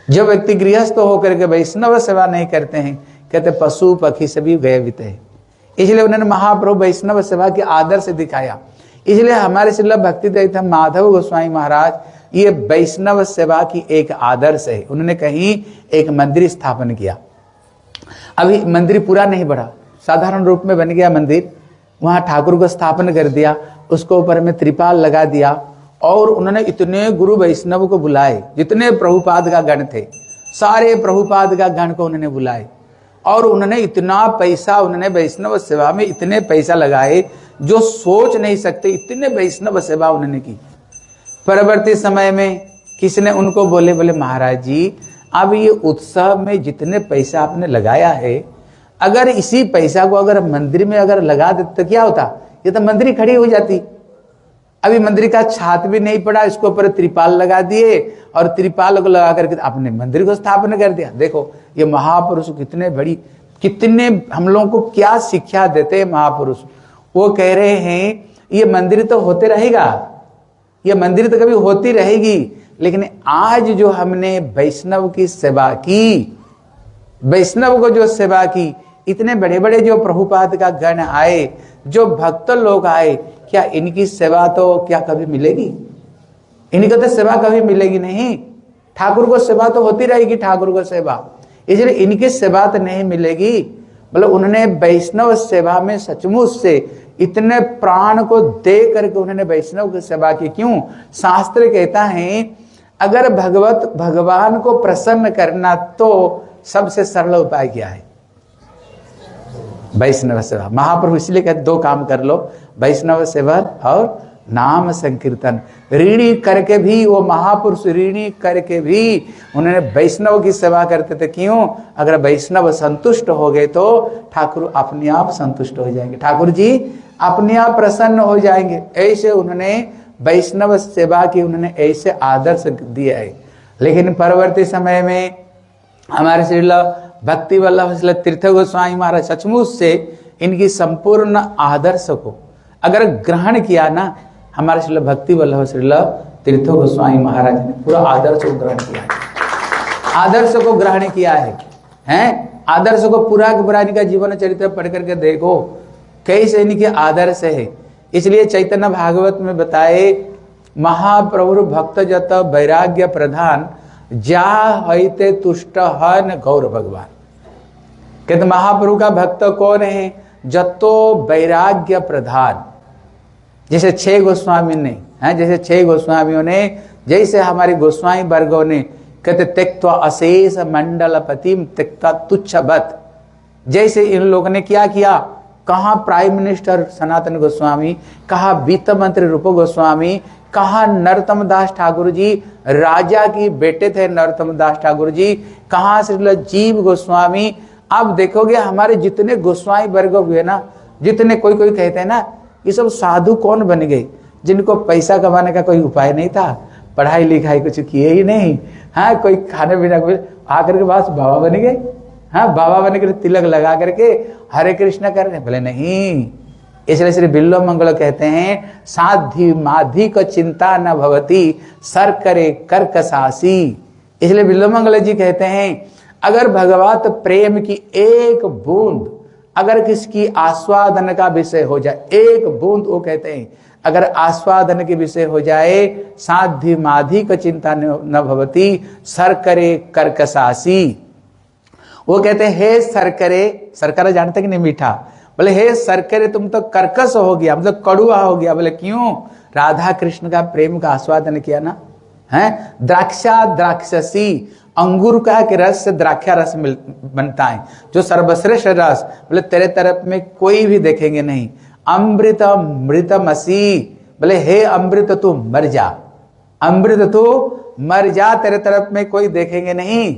D: जो व्यक्ति गृहस्थ होकर के वैष्णव सेवा नहीं करते हैं, कहते पशु पक्षी से भी गए बीते हैं। इसलिए उन्होंने महाप्रभु वैष्णव सेवा के आदर से दिखाया। इसलिए हमारे श्रील भक्तिवेदांत माधव गोस्वामी महाराज ये वैष्णव सेवा की एक आदर्श है। उन्होंने कहीं एक मंदिर स्थापन किया। अभी मंदिर पूरा नहीं बढ़ा, साधारण रूप में बन गया मंदिर। वहां ठाकुर को स्थापन कर दिया, उसको ऊपर में त्रिपाल लगा दिया और उन्होंने इतने गुरु वैष्णव को बुलाए, जितने प्रभुपाद का गण थे, सारे प्रभुपाद का गण को उन्होंने बुलाए और उन्होंने इतना पैसा, उन्होंने वैष्णव सेवा में इतने पैसा लगाए जो सोच नहीं सकते, इतने वैष्णव सेवा उन्होंने की। परवर्ती समय में किसी ने उनको बोले महाराज जी, अब ये उत्सव में जितने पैसा आपने लगाया है, अगर इसी पैसा को अगर मंदिर में अगर लगा देते तो क्या होता? ये तो मंदिर खड़ी हो जाती। अभी मंदिर का छात भी नहीं पड़ा, इसके ऊपर त्रिपाल लगा दिए और त्रिपाल को लगा करके आपने मंदिर को स्थापना कर दिया। देखो ये महापुरुष कितने हम लोगों को क्या शिक्षा देते हैं महापुरुष। वो कह रहे हैं ये मंदिर तो होते रहेगा, ये मंदिर तो कभी होती रहेगी, लेकिन आज जो हमने वैष्णव की सेवा की, वैष्णव को जो सेवा की, इतने बड़े बड़े जो प्रभुपाद का गण आए, जो भक्त लोग आए, क्या इनकी सेवा तो क्या कभी मिलेगी? इनकी तो सेवा कभी मिलेगी नहीं। ठाकुर को सेवा तो होती रहेगी, ठाकुर को सेवा, इसलिए इनकी सेवा तो नहीं मिलेगी। मतलब उन्होंने वैष्णव सेवा में सचमुच से इतने प्राण को दे करके उन्होंने वैष्णव की सेवा की। क्यों? शास्त्र कहता है अगर भगवान को प्रसन्न करना तो सबसे सरल उपाय क्या है? वैष्णव सेवा। महाप्रभु इसलिए कहते दो काम कर लो, वैष्णव सेवा और नाम संकीर्तन। ऋणी करके भी वो महापुरुष ऋणी करके भी उन्होंने वैष्णव की सेवा करते थे। क्यों? अगर वैष्णव संतुष्ट हो गए तो ठाकुर अपने आप संतुष्ट हो जाएंगे, ठाकुर जी अपने आप प्रसन्न हो जाएंगे। ऐसे उन्होंने वैष्णव सेवा की उन्होंने ऐसे आदर्श दिया है। लेकिन परवर्ती समय में हमारे श्रील भक्ति वल्लभ तीर्थ गोस्वामी महाराज सचमुच से इनकी संपूर्ण आदर्श को अगर ग्रहण किया ना, हमारे श्रील भक्ति वल्लभ श्रील तीर्थ गोस्वामी महाराज ने पूरा आदर्श को ग्रहण किया है। आदर्श को ग्रहण किया है, आदर्श को पूरा इनका जीवन चरित्र पढ़ करके देखो कैसे इनके आदर्श है। इसलिए चैतन्य भागवत में बताए महाप्रभु भक्त जत वैराग्य प्रधान जा हईते तुष्ट हन गौर भगवान। कहते महाप्रभु का भक्त कौन है? जतो वैराग्य प्रधान। जैसे 6 गोस्वामी ने जैसे 6 गोस्वामियों ने, जैसे हमारे गोस्वामी वर्गों ने कहते त्यक्त्वा अशेष मंडल पतिम त्यक्त्वा तुच्छवत, जैसे इन लोगों ने क्या किया? कहा प्राइम मिनिस्टर सनातन गोस्वामी, कहा वित्त मंत्री रूप गोस्वामी, कहा नरोत्तम दास ठाकुर जी, राजा की बेटे थे नरोत्तम दास ठाकुर जी, कहा श्री जीव गोस्वामी। अब देखोगे हमारे जितने गोस्वामी वर्ग हुए ना, जितने कोई कहते हैं ना ये सब साधु कौन बन गए? जिनको पैसा कमाने का कोई उपाय नहीं था, पढ़ाई लिखाई कुछ किए ही नहीं, कोई खाने पीने को आकर के पास बाबा बन गए। बाबा बन कर तिलक लगा करके हरे कृष्ण कर रहे, बोले नहीं। इसलिए श्री बिल्लो मंगल कहते हैं साधी माधी को चिंता न भवती सर करे कर्कशासी। इसलिए बिल्लो मंगल जी कहते हैं अगर भगवत प्रेम की एक बूंद अगर किसकी आस्वादन का विषय हो जाए, एक बूंद, वो कहते हैं अगर आस्वादन के विषय हो जाए, साधी माधी को चिंता न भवती सर करे कर्कशासी। वो कहते हैं हे सरकरे, सरकरा जानते कि नहीं मीठा, बोले हे सरकरे तुम तो कर्कश हो गया, मतलब कड़ुआ हो गया। बोले क्यों? राधा कृष्ण का प्रेम का आस्वादन किया ना। द्राक्षा द्राक्षसी, अंगूर का के रस से द्राक्षा रस बनता है जो सर्वश्रेष्ठ रस, बोले तेरे तरफ में कोई भी देखेंगे नहीं। अमृत मृतमसी, बोले हे अमृत तू मर जा, अमृत तू मर जा, तेरे तरफ में कोई देखेंगे नहीं।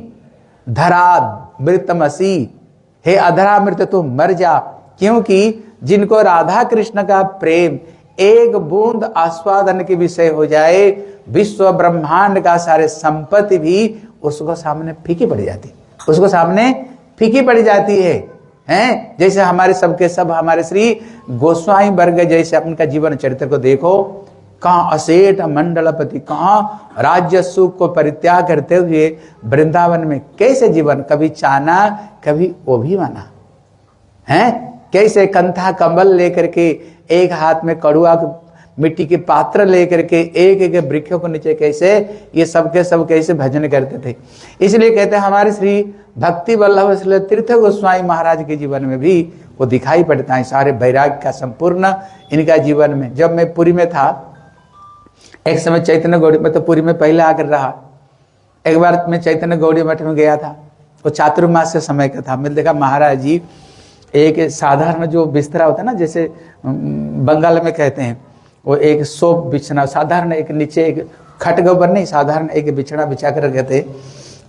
D: धरा मृतमसी, हे अधरा मृत तू मर जा। क्योंकि जिनको राधा कृष्ण का प्रेम एक बूंद आस्वादन के विषय हो जाए, विश्व ब्रह्मांड का सारे संपत्ति भी उसको सामने फीकी पड़ जाती, उसको सामने फीकी पड़ जाती है। हैं। जैसे हमारे सबके सब हमारे श्री गोस्वामी वर्ग जैसे उनका जीवन चरित्र को देखो, कहाँ असेठ मंडलपति, कहाँ राज्य सुख को परित्याग करते हुए वृंदावन में कैसे जीवन, कभी चाना कभी वो भी माना है। कैसे कंथा कंबल लेकर के, एक हाथ में कड़ुआ मिट्टी के पात्र लेकर के, एक एक वृक्षों को नीचे कैसे ये सबके सब कैसे भजन करते थे। इसलिए कहते हैं हमारे श्री भक्ति वल्लभ तीर्थ गोस्वामी महाराज के जीवन में भी वो दिखाई पड़ता है, सारे वैराग्य का संपूर्ण इनका जीवन में। जब मैं पुरी में था एक समय, चैतन्य गौड़ी में, तो पुरी में पहले आकर रहा, एक बार मैं चैतन्य गौड़ी मठ में गया था, वो चातुर्मास समय का था। मैं देखा महाराज जी एक साधारण जो बिस्तरा होता है ना, जैसे बंगाल में कहते हैं, वो एक सोप बिछना, साधारण एक नीचे एक खट के ऊपर नहीं, साधारण एक बिछना बिछा कर रखे थे,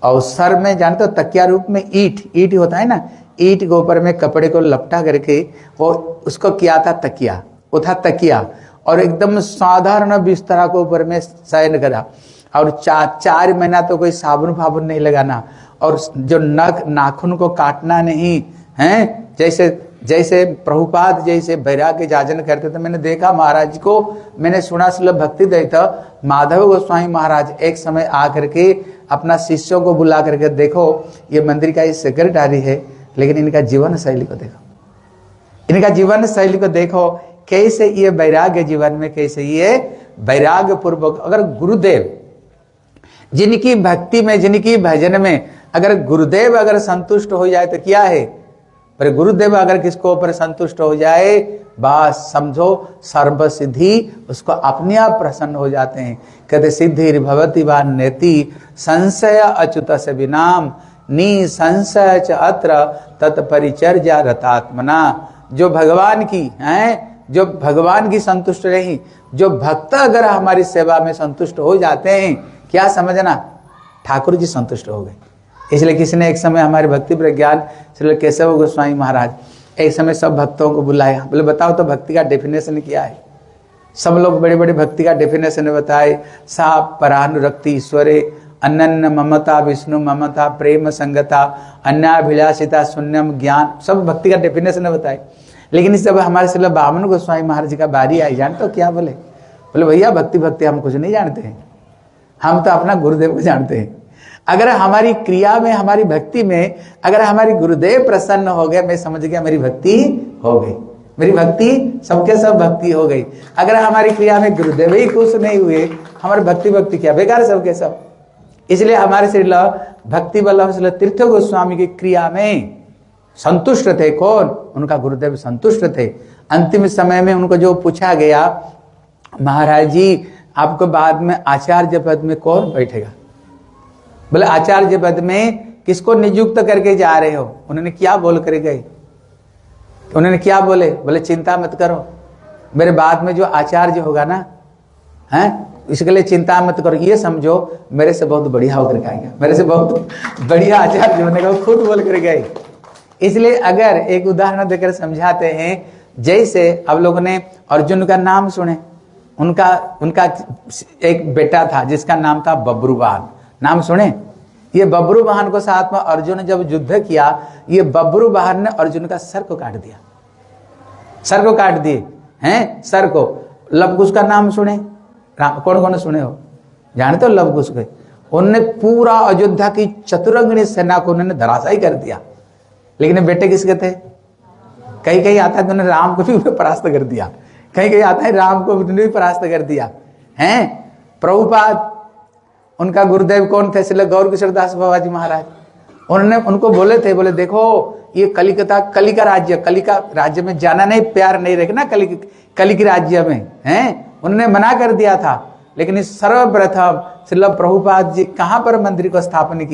D: और सर में जानते हो तकिया रूप में ईट होता है ना, ईट के ऊपर में कपड़े को लपटा करके वो उसको किया था तकिया, वो था तकिया, और एकदम साधारण बिस्तरा के ऊपर में शयन करा, और 4 महीना तो कोई साबुन फाबुन नहीं लगाना, और जो नाखून को काटना नहीं है। जैसे प्रभुपाद जैसे वैराग्य जाजन करते थे। मैंने देखा महाराज को, मैंने सुना सुलभ भक्ति दैता माधव गोस्वामी महाराज एक समय आकर के अपना शिष्यों को बुला करके, देखो ये मंदिर का ये सेक्रेटरी है, लेकिन इनका जीवन शैली को देखो, इनका जीवन शैली को देखो, कैसे ये वैराग्य जीवन में, कैसे ये वैराग्य पूर्वक। अगर गुरुदेव जिनकी भक्ति में, जिनकी भजन में अगर गुरुदेव अगर संतुष्ट हो जाए तो क्या है, पर गुरुदेव अगर किसको ऊपर संतुष्ट हो जाए, बस समझो सर्व सिद्धि उसको अपने आप प्रसन्न हो जाते हैं। कहते सिद्धि भवति वा नेति संशय अच्युत से विनाम नि संशय च अत्र तत्परिचर्या रतात्मना। जो भगवान की हैं, जो भगवान की संतुष्ट रही, जो भक्त अगर हमारी सेवा में संतुष्ट हो जाते हैं, क्या समझना, ठाकुर जी संतुष्ट हो गए। इसलिए किसी ने एक समय हमारे भक्ति प्रज्ञान श्री केशव गोस्वामी महाराज एक समय सब भक्तों को बुलाया, बोले बताओ तो भक्ति का डेफिनेशन क्या है। सब लोग बड़े बड़े भक्ति का डेफिनेशन बताए, सा परानुरक्ति ईश्वरे, अनन्य ममता विष्णु ममता, प्रेम संगता, अन्याभिलाषिता, शून्यम ज्ञान, सब भक्ति का डेफिनेशन बताए। लेकिन इस जब हमारे श्री बामन गोस्वामी महाराज जी का बारी आई, जानते हो क्या बोले, बोले भैया भक्ति हम कुछ नहीं जानते हैं, हम तो अपना गुरुदेव को जानते हैं। अगर हमारी क्रिया में, हमारी भक्ति में अगर हमारी गुरुदेव प्रसन्न हो गए, मैं समझ गया मेरी भक्ति हो गई, मेरी भक्ति सबके सब भक्ति हो गई। अगर हमारी क्रिया में गुरुदेव ही खुश नहीं हुए, हमारी भक्ति क्या बेकार सबके सब। इसलिए हमारे श्री भक्ति वल्लभ तीर्थ गोस्वामी की क्रिया में संतुष्ट थे। कौन? उनका गुरुदेव संतुष्ट थे। अंतिम समय में उनको जो पूछा गया, महाराज जी आपको बाद में आचार्य पद में कौन बैठेगा? बोले आचार्य पद में किसको नियुक्त करके जा रहे हो? उन्होंने क्या बोल कर गए? उन्होंने क्या बोले? बोले चिंता मत करो, मेरे बाद में जो आचार्य होगा ना, हैं, इसके लिए चिंता मत करो, ये समझो मेरे से बहुत बढ़िया होकर के आएगा, मेरे से बहुत बढ़िया आचार्य होने का खुद बोल कर गए। इसलिए अगर एक उदाहरण देकर समझाते हैं, जैसे अब लोगों ने अर्जुन का नाम सुने, उनका एक बेटा था जिसका नाम था बब्रुवाहन, नाम सुने? ये बब्रुवाहन को साथ में अर्जुन ने जब युद्ध किया, ये बब्रुवाहन ने अर्जुन का सर को काट दिया, सर को काट दिए हैं, सर को। लवकुश का नाम सुने? कौन कौन सुने हो? जानते हो लवकुश के? उन्होंने पूरा अयोध्या की चतुरंगिणी सेना को उन्होंने धराशायी कर दिया। लेकिन बेटे किसके थे? कहीं कहीं आता है उन्होंने राम को भी परास्त कर दिया, कहीं कहीं आता है राम को भी परास्त कर दिया हैं। प्रभुपाद उनका गुरुदेव कौन थे? श्री गौर किशोर दास बाबा जी महाराज। उन्होंने उनको बोले थे, बोले देखो ये कलिकता, कली का राज्य में जाना नहीं, प्यार नहीं रखना कली के राज्य में, हैं। उन्होंने मना कर दिया था। लेकिन इस सर्वप्रथम श्रील प्रभुपाद जी कहाँ पर मंदिर को स्थापन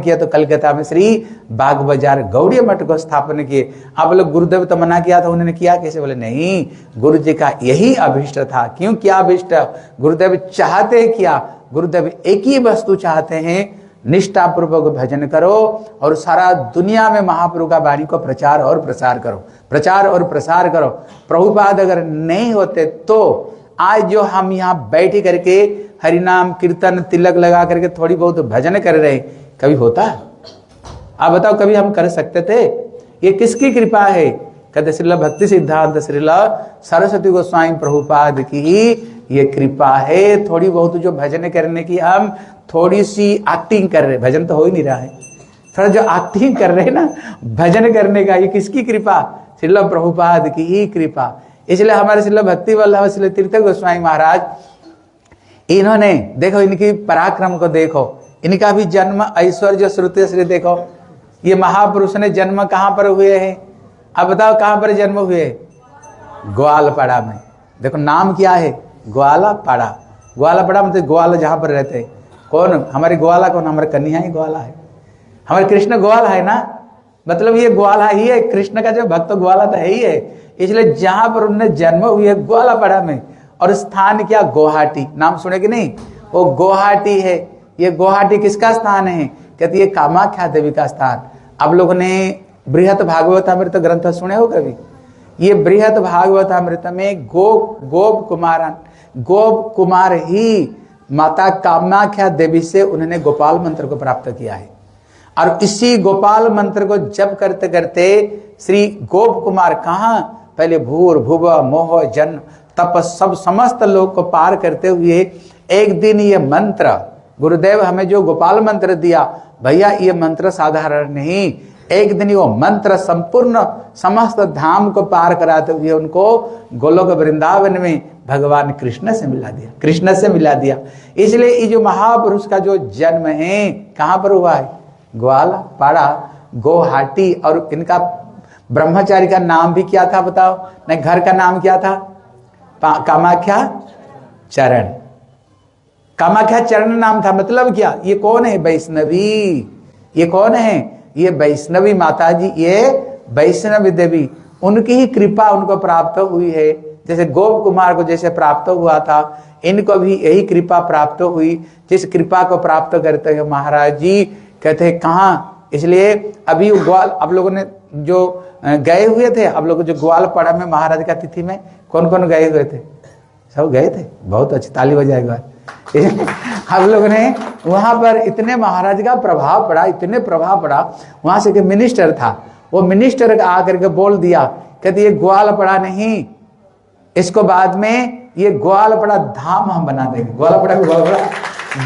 D: किया तो कलकत्ता में श्री बाग बाजार गौड़ी मठ को स्थापन किए। आप लोग गुरुदेव तो मना किया था, उन्होंने किया कैसे? बोले नहीं, गुरु जी का यही अभिष्ट था। क्यों क्या अभिष्ट? गुरुदेव चाहते क्या? गुरुदेव एक ही वस्तु चाहते हैं, निष्ठा पूर्वक भजन करो और सारा दुनिया में महाप्रभु का वाणी को प्रचार और प्रसार करो, प्रचार और प्रसार करो। प्रभुपाद अगर नहीं होते तो आज जो हम यहाँ बैठ करके हरिनाम कीर्तन तिलक लगा करके थोड़ी बहुत भजन कर रहे, कभी होता? आप बताओ, कभी हम कर सकते थे? ये किसकी कृपा है? कहते श्रील भक्ति सिद्धांत श्रील सरस्वती गोस्वामी प्रभुपाद की ही ये कृपा है। थोड़ी बहुत जो भजन करने की हम थोड़ी सी एक्टिंग कर रहे, भजन तो हो ही नहीं रहा है, थोड़ा जो एक्टिंग कर रहे हैं ना भजन करने का, ये किसकी कृपा? श्रील प्रभुपाद की ही कृपा। इसलिए हमारे श्रील भक्ति वल्लभ श्री तीर्थ गोस्वामी महाराज, इन्होंने देखो इनकी पराक्रम को देखो, इनका भी जन्म ऐश्वर्य श्रुति श्री देखो। ये महापुरुष ने जन्म कहां पर हुए हैं? अब बताओ कहां पर जन्म हुए? ग्वालपाड़ा में। देखो नाम क्या है? ग्वालापाड़ा। ग्वालापाड़ा मतलब ग्वाल जहां पर रहते हैं। कौन हमारे ग्वाला? कौन? हमारे कन्हैया ही ग्वाला है, हमारे कृष्ण ग्वाला है ना, मतलब ये ग्वाला ही है, कृष्ण का जो भक्त ग्वाला तो है ही है। इसलिए जहां पर उन्होंने जन्म हुए ग्वालापाड़ा में, और स्थान क्या? गुवाहाटी। नाम सुने कि नहीं? वो गुवाहाटी है। ये गुवाहाटी किसका स्थान है? कहते ये कामाख्या देवी का स्थान। आप लोगों ने बृहत भागवतामृत ग्रंथ सुने हो कभी? ये बृहत भागवतामृत में गोप कुमार ही माता कामाख्या देवी से उन्होंने गोपाल मंत्र को प्राप्त किया है। और इसी गोपाल मंत्र को जप करते करते श्री गोप कुमार कहाँ? पहले भूर भुव मोह जन्म तप सब समस्त लोग को पार करते हुए एक दिन ये मंत्र, गुरुदेव हमें जो गोपाल मंत्र दिया, भैया ये मंत्र साधारण नहीं, एक दिन वो मंत्र संपूर्ण समस्त धाम को पार कराते हुए उनको गोलोक वृंदावन में भगवान कृष्ण से मिला दिया, कृष्ण से मिला दिया। इसलिए ये जो महापुरुष का जो जन्म है कहां पर हुआ है? ग्वालपाड़ा, गुवाहाटी। और इनका ब्रह्मचारी का नाम भी क्या था बताओ? नहीं, घर का नाम क्या था? कामाख्या चरण। कामाख्या चरण नाम था। मतलब क्या? ये कौन है? वैष्णवी। ये कौन है? ये वैष्णवी माता जी, ये वैष्णवी देवी, उनकी ही कृपा उनको प्राप्त हुई है। जैसे गोप कुमार को जैसे प्राप्त हुआ था, इनको भी यही कृपा प्राप्त हुई। जिस कृपा को प्राप्त करते हैं महाराज जी कहते हैं कहाँ? इसलिए अभी ग्वाल आप लोगों ने जो गए हुए थे, आप लोग जो ग्वालपाड़ा में महाराज का तिथि में कौन कौन गए हुए थे? सब गए थे? बहुत अच्छी, ताली बजाएगा। हम लोग ने वहां पर इतने महाराज का प्रभाव पड़ा, इतने प्रभाव पड़ा। वहां से एक मिनिस्टर था, वो मिनिस्टर आकर के बोल दिया, कहते ये ग्वालपाड़ा नहीं, इसको बाद में ये ग्वालपाड़ा धाम हम बना देंगे। ग्वालपाड़ा को ग्वालपाड़ा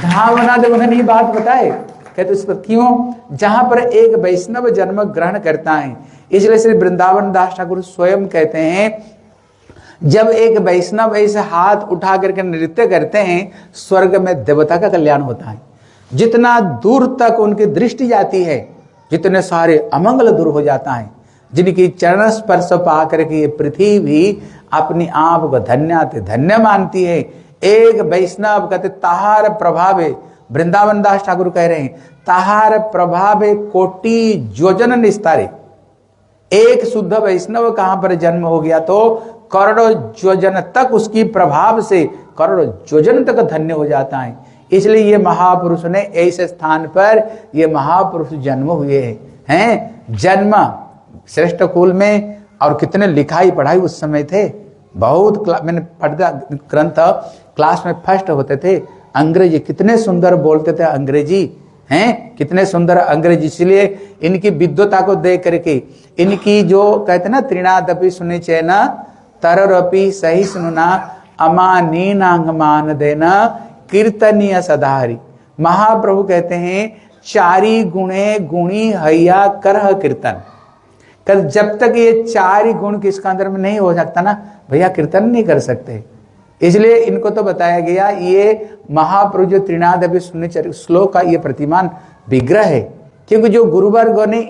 D: धाम बना देंगे। उन्होंने ये बात बताए। कहते इसको क्यों? जहां पर एक वैष्णव जन्म ग्रहण करता है। इसलिए श्री वृंदावन दास ठाकुर स्वयं कहते हैं, जब एक वैष्णव ऐसे हाथ उठा करके नृत्य करते हैं, स्वर्ग में देवता का कल्याण होता है। जितना दूर तक उनकी दृष्टि जाती है, जितने सारे अमंगल दूर हो जाता है। जिनकी चरण स्पर्श पा करके ये पृथ्वी भी अपनी आप को धन्य मानती है। एक वैष्णव कहते ताहार प्रभावे, वृंदावन दास ठाकुर कह रहे हैं, ताहार प्रभावे कोटि योजन निस्तारे। एक शुद्ध वैष्णव कहां पर जन्म हो गया तो करोड़ों योजन तक उसकी प्रभाव से करोड़ों योजन तक धन्य हो जाता है। इसलिए ये महापुरुष ने ऐसे स्थान पर ये महापुरुष जन्म हुए हैं। जन्म श्रेष्ठ कुल में, और कितने लिखाई पढ़ाई उस समय थे। बहुत मैंने पढ़ता ग्रंथ, क्लास में फर्स्ट होते थे। अंग्रेजी कितने सुंदर बोलते थे, अंग्रेजी हैं कितने सुंदर अंग्रेजी। इसलिए इनकी विद्वता को देख करके, इनकी जो कहते ना त्रिनादपि सुने चैना तररपि सही सुनुना अमानीनांग मान देना कीर्तनीय सदाहरी। महाप्रभु कहते हैं चारी गुणे गुणी हैया करह कीर्तन। कल जब तक ये चार गुण किसका अंदर में नहीं हो सकता ना भैया, कीर्तन नहीं कर सकते। इसलिए इनको तो बताया गया ये महाप्रभु जो त्रिनादपि सुने श्लोक का ये प्रतिमान विग्रह है। क्योंकि जो गुरुवर्ग ने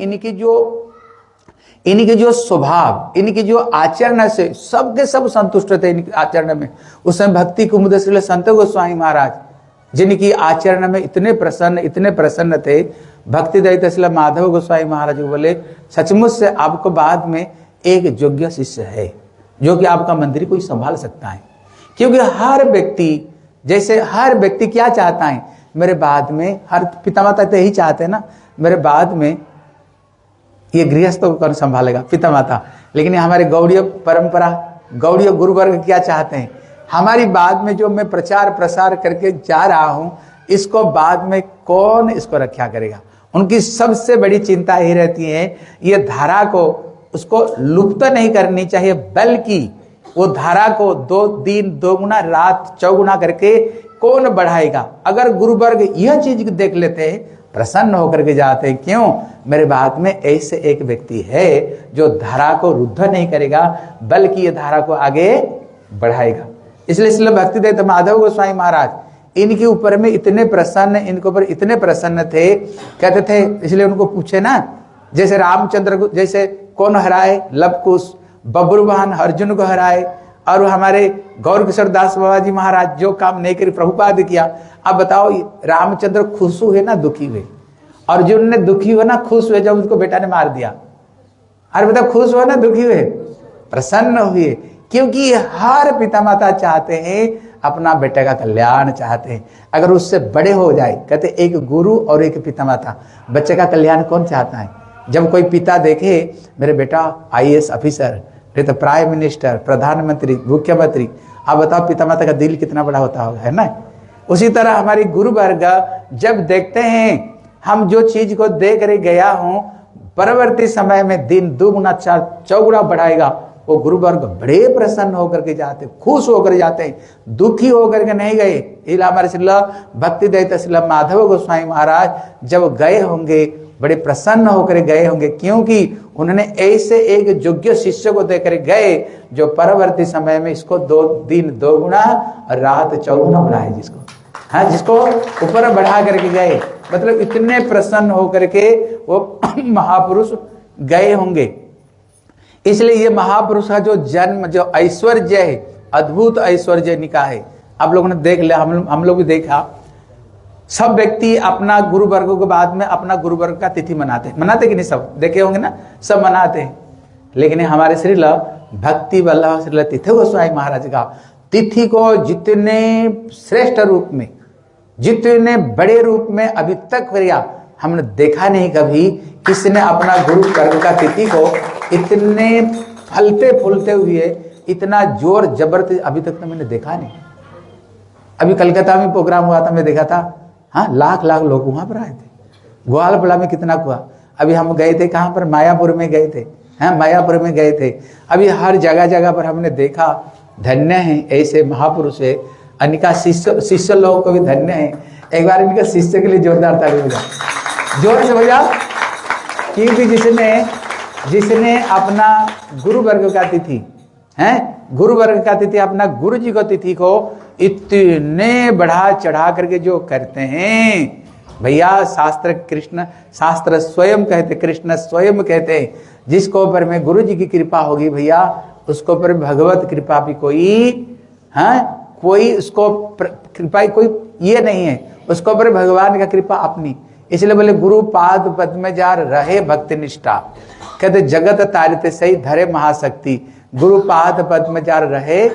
D: इनकी जो स्वभाव, इनकी जो आचरण से सबके सब संतुष्ट थे इनके आचरण में। उस समय भक्ति कुमुद श्री संत गोस्वामी महाराज जिनकी आचरण में इतने प्रसन्न थे। भक्ति दैत श्री माधव गोस्वामी महाराज को बोले सचमुच से आपको बाद में एक योग्य शिष्य है जो कि आपका मंदिर कोई संभाल सकता है। क्योंकि हर व्यक्ति क्या चाहता है, मेरे बाद में, हर पिता माता तो यही चाहते हैं ना, मेरे बाद में ये गृहस्थ को कौन संभालेगा, पिता माता। लेकिन हमारे गौड़ीय परंपरा, गौड़ीय गुरुवर्ग क्या चाहते हैं, हमारी बाद में जो मैं प्रचार प्रसार करके जा रहा हूं, इसको बाद में कौन इसको रक्षा करेगा। उनकी सबसे बड़ी चिंता यही रहती है, ये धारा को उसको लुप्त नहीं करनी चाहिए, बल्कि वो धारा को 2 दिन 2 गुना रात 4 गुना करके कौन बढ़ाएगा। अगर गुरु वर्ग यह चीज देख लेते हैं, प्रसन्न होकर के जाते हैं, क्यों, मेरे बाद में ऐसे एक व्यक्ति है जो धारा को रुद्ध नहीं करेगा, बल्कि ये धारा को आगे बढ़ाएगा। इसलिए भक्तिवेदांत माधव गोस्वामी महाराज इनके ऊपर में इतने प्रसन्न, इनके ऊपर इतने प्रसन्न थे, कहते थे, इसलिए उनको पूछे ना, जैसे रामचंद्र को जैसे कौन हराए, लवकुश, बब्रुवाहन अर्जुन को हराए, और हमारे गौर किशोर दास बाबा जी महाराज जो काम नहीं करी प्रभुपाद किया। अब बताओ, रामचंद्र खुश हुए ना दुखी हुए, अर्जुन ने दुखी हुआ ना खुश हुए जब उसको बेटा ने मार दिया। अरे बताओ, खुश हुआ ना दुखी हुए, प्रसन्न हुए, क्योंकि हर पिता माता चाहते हैं अपना बेटे का कल्याण चाहते हैं। अगर उससे बड़े हो जाए, कहते एक गुरु और एक पिता माता, बच्चे का कल्याण कौन चाहता है। जब कोई पिता देखे मेरे बेटा IAS ऑफिसर, नहीं तो प्राइम मिनिस्टर, प्रधानमंत्री, मुख्यमंत्री, आप बताओ पिता माता का दिल कितना बड़ा होता होगा, है ना। उसी तरह हमारी गुरु वर्ग जब देखते हैं हम जो चीज को देख रहे गया हूं, परवर्ती समय में दिन 2 गुना 4 गुना बढ़ाएगा, वो गुरु वर्ग बड़े प्रसन्न होकर के जाते, खुश होकर जाते हैं, दुखी होकर के नहीं गए। इसलिए हमारे श्री भक्तिवेदांत श्री माधव गोस्वामी महाराज जब गए होंगे, बड़े प्रसन्न होकर गए होंगे, क्योंकि उन्होंने ऐसे एक योग्य शिष्य को देकर गए जो परवर्ती समय में इसको 2 दिन 2 गुना और रात 4 गुना बढ़ाए, जिसको हाँ, जिसको ऊपर बढ़ा करके गए। मतलब इतने प्रसन्न होकर के वो महापुरुष गए होंगे। इसलिए ये महापुरुष का जो जन्म, जो ऐश्वर्य है, अद्भुत ऐश्वर्य निका है। आप लोगों ने देख लिया, हम लोग भी देखा, सब व्यक्ति अपना गुरु वर्ग के बाद में अपना गुरु वर्ग का तिथि मनाते कि नहीं, सब देखे होंगे ना, सब मनाते हैं। लेकिन हमारे श्रील भक्ति वल्लभ श्रील तीर्थ गोस्वामी महाराज का तिथि को जितने श्रेष्ठ रूप में, जितने बड़े रूप में अभी तक किया, हमने देखा नहीं कभी किसी ने अपना गुरु वर्ग का तिथि को इतने फलते फूलते हुए, इतना जोर जबरदस्ती अभी तक तो मैंने देखा नहीं। अभी कलकत्ता में प्रोग्राम हुआ था, मैं देखा था, हाँ, लाख लोग वहां पर आए थे। ग्वालपड़ा में कितना हुआ। अभी हम गए थे, कहाँ पर, मायापुर में गए थे, हाँ, मायापुर में गए थे। अभी हर जगह जगह पर हमने देखा, धन्य है ऐसे महापुरुष है। इनका शिष्य लोगों को भी धन्य है। एक बार इनके शिष्य के लिए जोरदार ताली बजा, जोर से बजा, क्योंकि जिसने अपना गुरु वर्ग का तिथि है, गुरु वर्ग का तिथि, अपना गुरु जी को तिथि को इतने बढ़ा चढ़ा करके जो करते हैं भैया, शास्त्र कृष्ण, शास्त्र स्वयं कहते, कृष्ण स्वयं कहते हैं, जिसको ऊपर में गुरु जी की कृपा होगी भैया, उसको ऊपर भगवत कृपा भी कोई, हाँ, कोई उसको कृपा कोई ये नहीं है, उसको ऊपर भगवान का कृपा अपनी। इसलिए बोले गुरु पाद पद्म जार रहे भक्ति निष्ठा, कहते जगत तारित सही धरे महाशक्ति, गुरु पाद पद्म जार रहे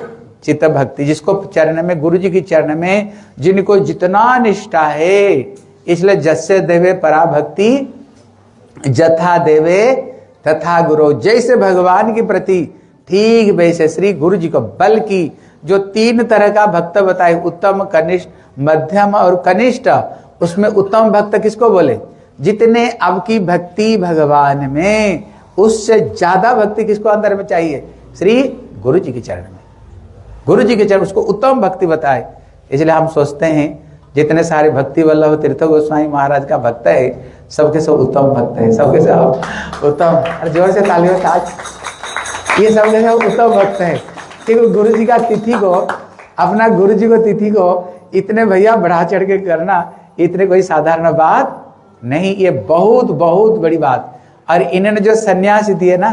D: चित्त भक्ति। जिसको चरण में, गुरु जी की चरण में जिनको जितना निष्ठा है, इसलिए जैसे देवे परा भक्ति जथा देवे तथा गुरु, जैसे भगवान के प्रति ठीक वैसे श्री गुरु जी को। बल्कि जो 3 तरह का भक्त बताए, उत्तम, कनिष्ठ, मध्यम और कनिष्ठ, उसमें उत्तम भक्त किसको बोले, जितने अब की भक्ति भगवान में, उससे ज्यादा भक्ति किसको अंदर में चाहिए, श्री गुरु जी के चरण में, गुरु जी के चरण, उसको उत्तम भक्ति बताए। इसलिए हम सोचते हैं जितने सारे भक्ति वल्लभ तीर्थ गोस्वामी महाराज का भक्त है, सबके सब उत्तम भक्त है, सबके सब उत्तम, अरे जोर से तालियों से आज, ये सबके सब उत्तम भक्त है। क्योंकि गुरु जी का तिथि को, अपना गुरु जी को तिथि को इतने भैया बढ़ा चढ़ के करना, इतने कोई साधारण बात नहीं, ये बहुत बहुत बड़ी बात। और इन्होंने जो सन्यास दिए ना,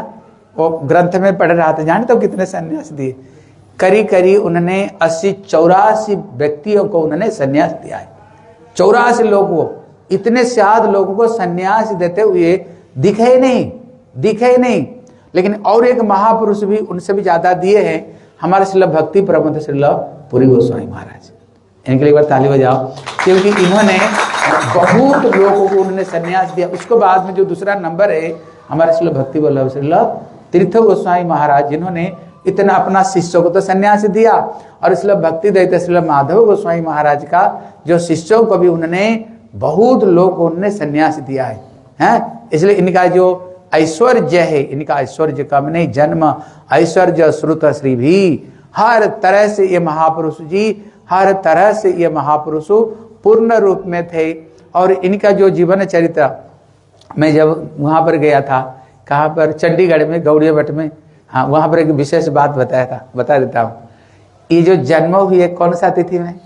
D: वो ग्रंथ में पढ़ रहा था, जानते हो कितने सन्यास दिए, करीब उन्होंने 84 व्यक्तियों को उन्होंने सन्यास दिया है। 84 लोगों को, इतने साध लोगों को सन्यास देते हुए दिखे ही नहीं। लेकिन और एक महापुरुष भी उनसे भी ज्यादा दिए हैं, हमारे श्रील भक्ति प्रबंध श्रील पुरी गोस्वामी महाराज। इनके लिए एक बार ताली बजाओ, क्योंकि इन्होंने बहुत लोगों को उन्होंने सन्यास दिया। उसके बाद में जो दूसरा नंबर है, हमारे श्रील भक्ति वल्लभ श्रील तीर्थ गोस्वामी महाराज, जिन्होंने इतना अपना शिष्यों को तो सन्यास दिया, और इसलिए भक्ति दैत्य श्रील माधव गोस्वामी महाराज का जो शिष्यों को भी उन्होंने बहुत लोगों ने सन्यास दिया है, हैं? इसलिए इनका जो ऐश्वर्य है, इनका ऐश्वर्य कम नहीं, जन्म ऐश्वर्य श्रुत श्री भी, हर तरह से ये महापुरुष जी, हर तरह से ये महापुरुष पूर्ण रूप में थे। और इनका जो जीवन चरित्र, मैं जब वहां पर गया था, कहाँ पर, चंडीगढ़ में, गौड़िया भट्ट में, हाँ, वहां पर एक विशेष बात बताया था, बता देता हूँ। ये जो जन्म हुई है कौन सा तिथि में?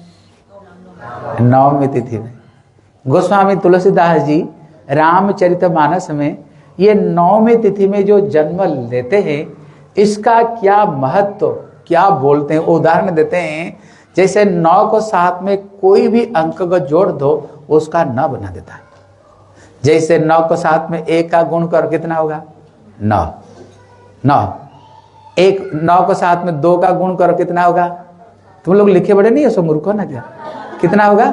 D: 9वीं तिथि में। गोस्वामी तुलसीदास जी रामचरितमानस में ये 9वीं तिथि में जो जन्म लेते हैं, इसका क्या महत्व, क्या बोलते हैं, उदाहरण देते हैं। जैसे 9 को 7 में कोई भी अंक को जोड़ दो, उसका 9 बना देता है। जैसे 9 को 7 में 1 का गुण कर कितना होगा? 9। 9 को 7 में 2 का गुण करो कितना होगा? तुम लोग लिखे बड़े नहीं है, सो मूर्ख हो ना क्या? कितना होगा?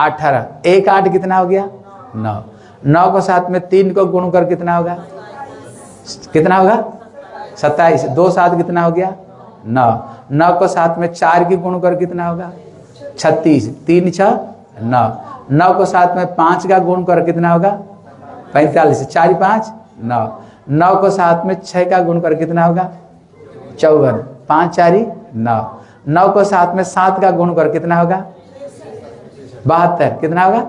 D: 18। 1 8 कितना हो गया? 9। 9 को 7 में 3 को गुण कर कितना होगा? कितना होगा? 27। 2 7 कितना हो गया? 9। 9 को 7 में 4 की गुण कर कितना होगा? 36। 3 6 9। 9 को 7 में 5 का गुण कर कितना होगा? 45। 4 5 9। 9 को 7 में 6 का गुण कर कितना होगा? 54। 5 4 9। 9 को 7 में 7 का गुण कर कितना होगा? 72। कितना होगा?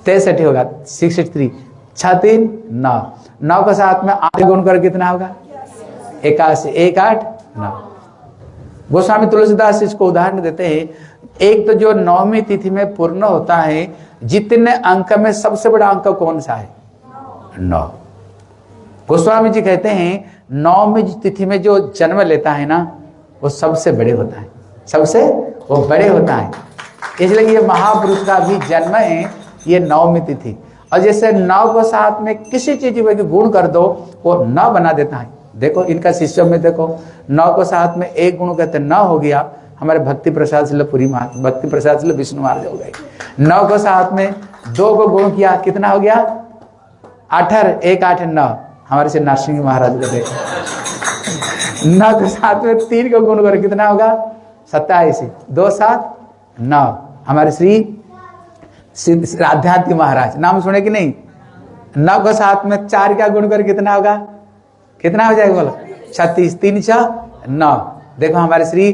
D: 63 होगा, 63। 6 3 9। 9 को 7 में 8 गुण कर कितना होगा? 81। 1 8 9। गोस्वामी तुलसीदास इसको उदाहरण देते हैं। एक तो जो 9वीं तिथि में पूर्ण होता है, जितने अंक में सबसे बड़ा अंक कौन सा है? 9। गोस्वामी जी कहते हैं 9वीं तिथि में जो जन्म लेता है ना, वो सबसे बड़े होता है, सबसे वो बड़े होता है। इसलिए ये महापुरुष का भी जन्म है ये 9वीं तिथि। और जैसे 9 को 7 में किसी चीज में गुण कर दो, वो 9 बना देता है। देखो इनका शिष्यों में देखो, 9 को 7 में 1 गुण कहते 9 हो गया। हमारे भक्ति प्रसाद शिलपुरी महाराज, भक्ति प्रसाद शिल विष्णु महाराज हो गए। 9 को 7 में 2 को गुण किया, कितना हो गया? 18। 1 8 9। हमारे से नरसिंह महाराज को देखो, 9 को 7 में 3 को गुण कर कितना होगा? 27। 2 7 9। हमारे श्री आध्यात्मिक महाराज, नाम सुने कि नहीं? 9 को 7 में 4 का गुण कर कितना होगा? कितना हो जाएगा बोलो? 36। 3 6 9। देखो हमारे श्री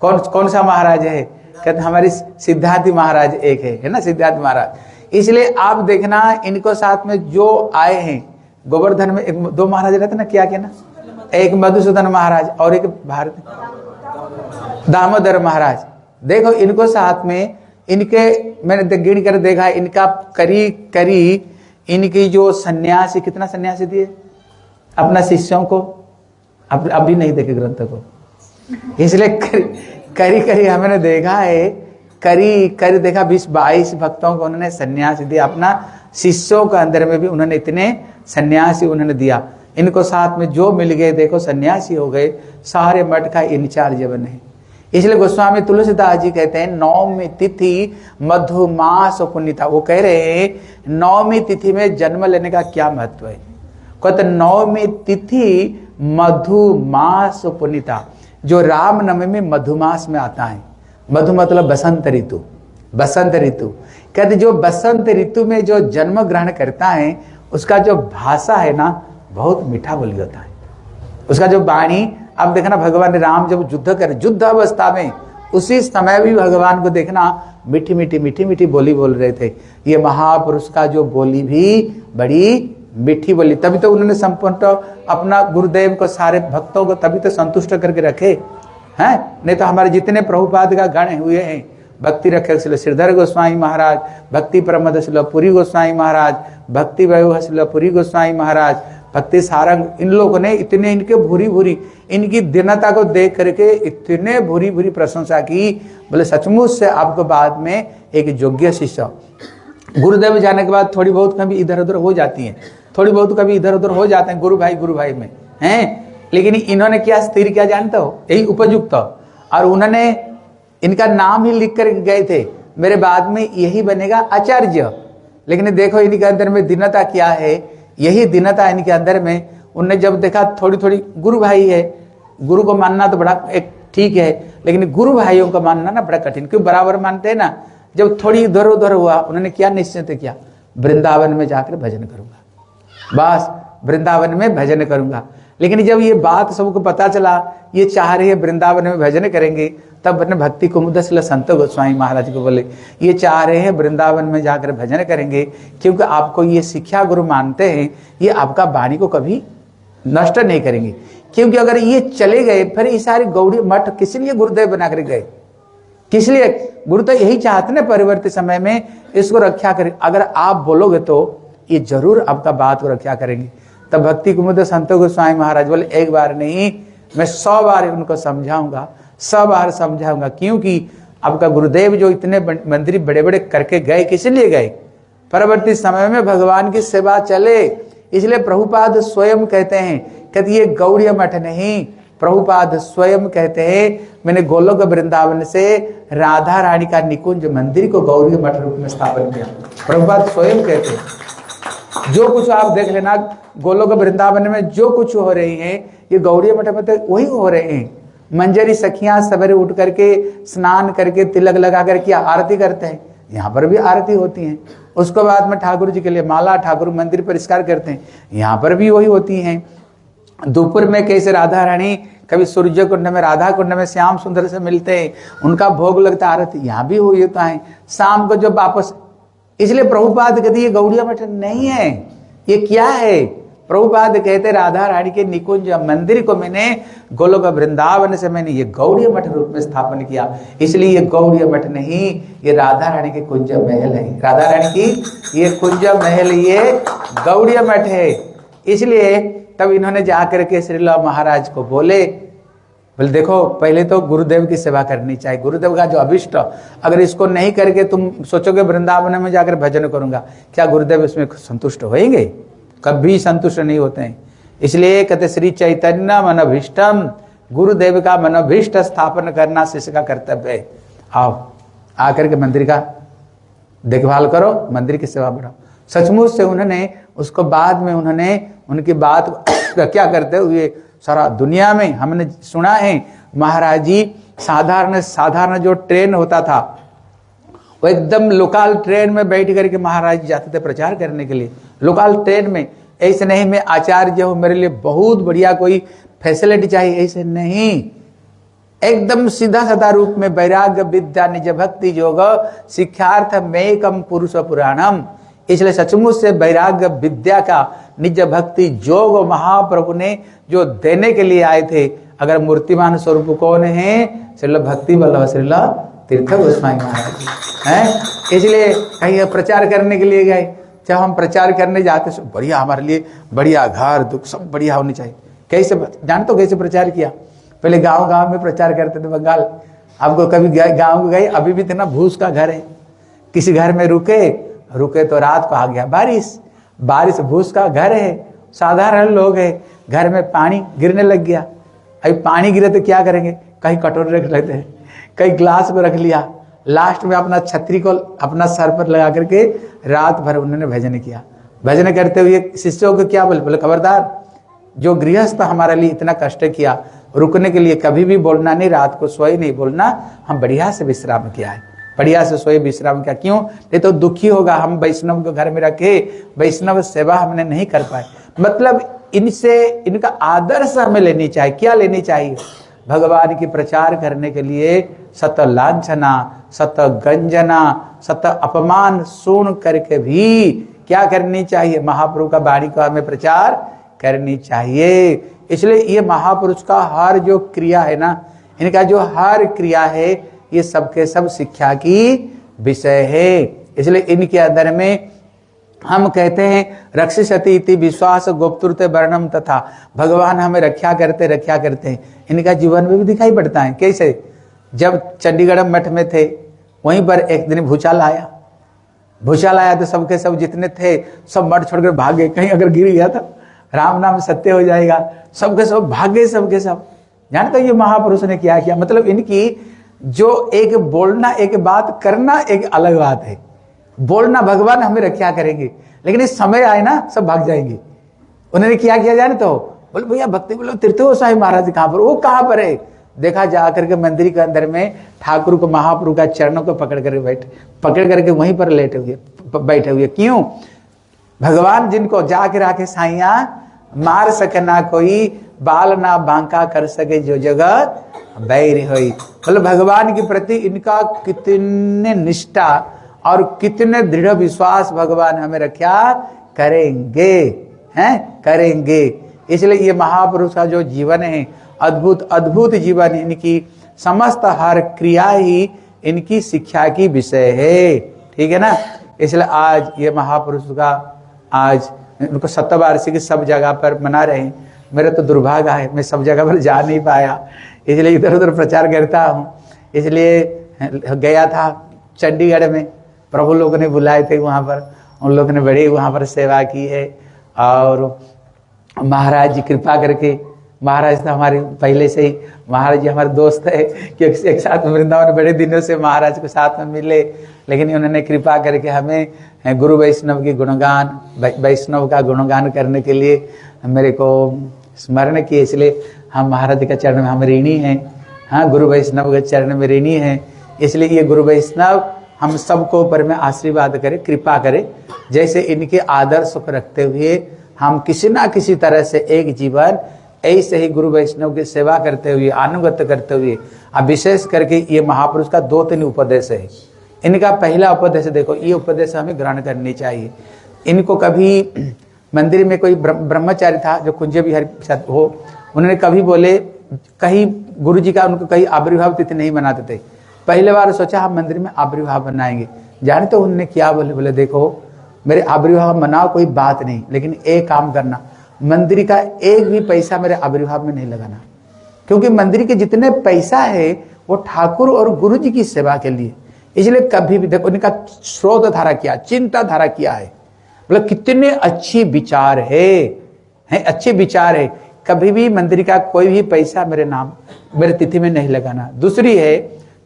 D: कौन सा महाराज है? कहते हमारी सिद्धार्थी महाराज एक है ना, सिद्धार्थ महाराज। इसलिए आप देखना इनको साथ में जो आए हैं, गोवर्धन में 2 महाराज रहते ना, क्या ना, एक मधुसूदन महाराज और एक भारत दामोदर महाराज। देखो इनको साथ में, इनके मैंने गिन कर देखा, इनका करी इनकी जो सन्यासी, कितना सन्यासी दिए अपना शिष्यों को, अभी नहीं देखे ग्रंथ को। इसलिए करी हमने देखा है, करी देखा 20-22 भक्तों को उन्होंने सन्यासी दिया, अपना शिष्यों के अंदर में भी उन्होंने इतने सन्यासी उन्होंने दिया। इनको साथ में जो मिल गए देखो सन्यासी हो गए, सारे मठ का इंचार्ज बने। इसलिए गोस्वामी तुलसीदास जी कहते हैं 9वीं तिथि मधुमास पुण्यता। वो कह रहे हैं 9वीं तिथि में जन्म लेने का क्या महत्व है। कहते 9वीं तिथि मधुमास पुण्यता, जो रामनवमी मधुमास में आता है। मधु मतलब बसंत ऋतु, बसंत ऋतु। कहते जो बसंत ऋतु में जो जन्म ग्रहण करता है, उसका जो भाषा है ना, बहुत मीठा बोली होता है उसका जो वाणी। अब देखना भगवान राम जब युद्ध अवस्था में, उसी समय भी भगवान को देखना मीठी मीठी बोली बोल रहे थे। ये महापुरुष का जो बोली भी बड़ी मीठी बोली, तभी तो उन्होंने संपूर्ण अपना गुरुदेव को, सारे भक्तों को तभी तो संतुष्ट करके रखे हैं। नहीं तो हमारे जितने प्रभुपाद का गण हुए हैं, भक्ति रखे श्रीधर गोस्वामी महाराज, भक्ति प्रमद पुरी गोस्वामी महाराज, भक्ति वैभव पुरी गोस्वामी महाराज, भक्ति सारंग, इन लोगों ने इतने इनके भूरी इनकी दीनता को देख करके इतने भूरी प्रशंसा की। बोले सचमुच से आपको बाद में एक योग्य शिष्य। गुरुदेव जाने के बाद थोड़ी बहुत कभी इधर उधर हो जाती हैं, थोड़ी बहुत कभी इधर उधर हो जाते हैं गुरु भाई में हैं, लेकिन इन्होंने क्या स्थिर क्या जानते हो, यही उपयुक्त। और उन्होंने इनका नाम ही लिख कर गए थे, मेरे बाद में यही बनेगा आचार्य। लेकिन देखो इनके अंदर में दीनता क्या है, यही दीनता इनके अंदर में। उनने जब देखा थोड़ी गुरु भाई है, गुरु को मानना तो बड़ा एक ठीक है, लेकिन गुरु भाइयों को मानना ना बड़ा कठिन, क्यों बराबर मानते हैं ना। जब थोड़ी इधर उधर हुआ, उन्होंने क्या निश्चित किया, वृंदावन में जाकर भजन करूंगा, बस वृंदावन में भजन करूंगा। लेकिन जब ये बात सबको पता चला, ये चाह रहे हैं वृंदावन में भजन करेंगे, तब अपने भक्ति कुमुद संत गोस्वामी महाराज को बोले, ये चाह रहे हैं वृंदावन में जाकर भजन करेंगे, क्योंकि आपको ये शिक्षा गुरु मानते हैं, ये आपका वाणी को कभी नष्ट नहीं करेंगे। क्योंकि अगर ये चले गए, फिर ये सारे गौड़ी मठ किस लिए गुरुदेव बना कर गए, किस लिए? गुरु तो यही चाहते ना परिवर्तित समय में इसको रक्षा करें। अगर आप बोलोगे तो ये जरूर आपका बात को रक्षा करेंगे। तब भक्ति कुमुद संत गोस्वामी महाराज बोले, एक बार नहीं, मैं 100 बार उनको समझाऊंगा, 100 बार समझाऊंगा। क्योंकि आपका गुरुदेव जो इतने मंदिर बड़े बड़े करके गए, किस लिए गए? परवर्ती समय में भगवान की सेवा चले। इसलिए प्रभुपाद स्वयं कहते हैं, कहते ये गौड़ीय मठ नहीं, प्रभुपाद स्वयं कहते हैं, मैंने गोलोक वृंदावन से राधा रानी का निकुंज मंदिर को गौड़ीय मठ रूप में स्थापन किया। प्रभुपाद स्वयं कहते हैं, जो कुछ आप देख लेना गोलोक वृंदावन में जो कुछ हो रही है, ये गौड़ीय मठ में तो वही हो रहे हैं। मंजरी सखियां सवेरे उठ करके स्नान करके तिलक लगा करके आरती करते हैं, यहाँ पर भी आरती होती है। उसके बाद में ठाकुर जी के लिए माला, ठाकुर मंदिर परिष्कार करते हैं, यहाँ पर भी वही होती हैं। दोपहर में कैसे राधा रानी कभी सूर्य कुंड में, राधा कुंड में श्याम सुंदर से मिलते हैं, उनका भोग लगता आरती, यहाँ भी हुई होता है। शाम को जब वापस, इसलिए प्रभुपाद कहते ये गौड़ीय मठ नहीं है, ये क्या है? प्रभुपाद कहते राधा रानी के निकुंज मंदिर को मैंने गोलोक वृंदावन से मैंने ये गौड़ीय मठ रूप में स्थापन किया। इसलिए ये गौड़ीय मठ नहीं, ये राधा रानी के कुंज महल है। राधा रानी की ये कुंज महल, ये गौड़ीय मठ है। इसलिए तब इन्होंने जाकर के श्रीला महाराज को बोले देखो, पहले तो गुरुदेव की सेवा करनी चाहिए। गुरुदेव का जो अभिष्ट, अगर इसको नहीं करके तुम सोचोगे वृंदावन में जाकर भजन करूंगा, क्या गुरुदेव इसमें संतुष्ट होंगे? कभी संतुष्ट नहीं होते हैं। इसलिए कहते श्री चैतन्य मनोभीष्टम, गुरुदेव का मनोभीष्ट स्थापन करना शिष्य का कर्तव्य है। आओ आकर के मंदिर का देखभाल करो, मंदिर की सेवा बढ़ाओ। सचमुच से उन्होंने उसको बाद में उन्होंने उनकी बात क्या करते हुए सारा दुनिया में हमने सुना है, महाराज जी साधारण जो ट्रेन होता था, वो एकदम लोकल ट्रेन में बैठ करके महाराज जाते थे प्रचार करने के लिए, लोकल ट्रेन में। ऐसे नहीं मैं आचार्य हूं, मेरे लिए बहुत बढ़िया कोई फैसिलिटी चाहिए, ऐसे नहीं। एकदम सीधा साधा रूप में वैराग्य विद्या निज भक्ति योग शिक्षार्थ मेकम पुरुष पुराणम। इसलिए सचमुच से वैराग्य विद्या का निज भक्ति योग महाप्रभु ने जो देने के लिए आए थे। अगर मूर्तिमान स्वरूप कौन है? श्रील भक्ति वल्लभ श्रील तीर्थ गोस्वामी महाराज जी हैं। इसलिए कहीं प्रचार करने के लिए गए, जब हम प्रचार करने जाते सब बढ़िया, हमारे लिए बढ़िया, घर दुख सब बढ़िया होनी चाहिए। कैसे जानते हो कैसे प्रचार किया? पहले गांव में प्रचार करते थे बंगाल। आपको कभी गांव गए, अभी भी इतना भूस का घर है, किसी घर में रुके तो रात को आ गया बारिश भूस का घर है, साधारण लोग है, घर में पानी गिरने लग गया। अभी पानी गिरे तो क्या करेंगे? कहीं कटोरे रख लेते हैं, कहीं ग्लास में रख लिया, लास्ट में अपना छतरी को अपना सर पर लगा करके रात भर उन्होंने भजन किया। भजन करते हुए शिष्यों को क्या बोले? खबरदार, जो गृहस्थ हमारे लिए इतना कष्ट किया, रुकने के लिए कभी भी बोलना नहीं, रात को सोए नहीं बोलना, हम बढ़िया से विश्राम किया है, बढ़िया से सोए विश्राम किया। क्यों? नहीं तो दुखी होगा, हम वैष्णव को घर में रखे, वैष्णव सेवा हमने नहीं कर पाए। मतलब इनसे इनका आदर्श हमें लेनी चाहिए। क्या लेनी चाहिए? भगवान की प्रचार करने के लिए सत लांछना, सत गंजना, सत अपमान सुन करके भी क्या करनी चाहिए? महाप्रभु का वाणी का हमें प्रचार करनी चाहिए। इसलिए ये महापुरुष का हर जो क्रिया है ना, इनका जो हर क्रिया है, ये सबके सब शिक्षा की विषय है। इसलिए इनके अंदर में हम कहते हैं रक्षिषति इति विश्वास गुप्तुर्ते वर्णम तथा, भगवान हमें रक्षा करते हैं। इनका जीवन में भी दिखाई पड़ता है। कैसे? जब चंडीगढ़ मठ में थे, वहीं पर एक दिन भूचाल आया तो सबके सब जितने थे सब मठ छोड़कर भागे। कहीं अगर गिर गया था राम नाम सत्य हो जाएगा, सबके सब भागे, सबके सब। जानते ये महापुरुष ने क्या किया? मतलब इनकी जो एक बोलना, एक बात करना एक अलग बात है। बोलना भगवान हमें रक्षा करेंगे, लेकिन इस समय आए ना सब भाग जाएंगे। उन्होंने क्या किया जाने तो बोले भैया भक्ति बोलो तीर्थ गोस्वामी महाराज कहाँ पर? वो कहाँ पर है? देखा जा करके मंदिर के अंदर में ठाकुर को, महाप्रभु का चरणों को पकड़ करके वहीं पर बैठे हुए। क्यों? भगवान जिनको जाके राखे साइया, मार सके ना कोई, बाल ना बांका कर सके जो जगत बैर होई। मतलब भगवान के प्रति इनका कितने निष्ठा और कितने दृढ़ विश्वास भगवान हमें रखा करेंगे, हैं करेंगे। इसलिए ये महापुरुष का जो जीवन है, अद्भुत अद्भुत जीवन, इनकी समस्त हर क्रिया ही इनकी शिक्षा की विषय है, ठीक है ना। इसलिए आज ये महापुरुष का आज उनको शतवार्षिकी सब जगह पर मना रहे हैं। मेरा तो दुर्भाग्य है, मैं सब जगह पर जा नहीं पाया, इसलिए इधर उधर प्रचार करता हूँ। इसलिए गया था चंडीगढ़ में, प्रभु लोगों ने बुलाए थे वहाँ पर, उन लोगों ने बड़ी वहाँ पर सेवा की है। और महाराज जी कृपा करके, महाराज तो हमारे पहले से ही, महाराज जी हमारे दोस्त है कि एक साथ वृंदावन बड़े दिनों से महाराज के साथ में मिले, लेकिन उन्होंने कृपा करके हमें गुरु वैष्णव की गुणगान, वैष्णव का गुणगान करने के लिए मेरे को स्मरण किए। इसलिए हम महाराज के चरण में हम ऋणी हैं, हाँ गुरु वैष्णव के चरण में ऋणी हैं। इसलिए ये गुरु वैष्णव हम सबको ऊपर में आशीर्वाद करे, कृपा करे, जैसे इनके आदर्श को रखते हुए हम किसी ना किसी तरह से एक जीवन ऐसे ही गुरु वैष्णव की सेवा करते हुए, अनुगत्य करते हुए। अब विशेष करके ये महापुरुष का 2-3 उपदेश है। इनका पहला उपदेश देखो, ये उपदेश हमें ग्रहण करनी चाहिए। इनको कभी मंदिर में कोई ब्रह्मचारी था जो कुंज बिहारी हो, उन्होंने कभी बोले, कहीं गुरु जी का उनको कहीं आविर्भाव तिथि नहीं मनाते थे। पहले बार सोचा हम मंदिर में आविर्भाव बनाएंगे। जाने तो उन्होंने क्या बोले, देखो मेरे आविर्भाव मनाओ कोई बात नहीं, लेकिन एक काम करना, मंदिर का एक भी पैसा मेरे आविर्भाव में नहीं लगाना, क्योंकि मंदिर के जितने पैसा है वो ठाकुर और गुरु जी की सेवा के लिए। इसलिए कभी भी देखो इनका स्रोत धारा क्या, चिंता धारा क्या है, मतलब कितने अच्छी विचार है अच्छे विचार है। कभी भी मंदिर का कोई भी पैसा मेरे नाम, मेरे तिथि में नहीं लगाना। दूसरी है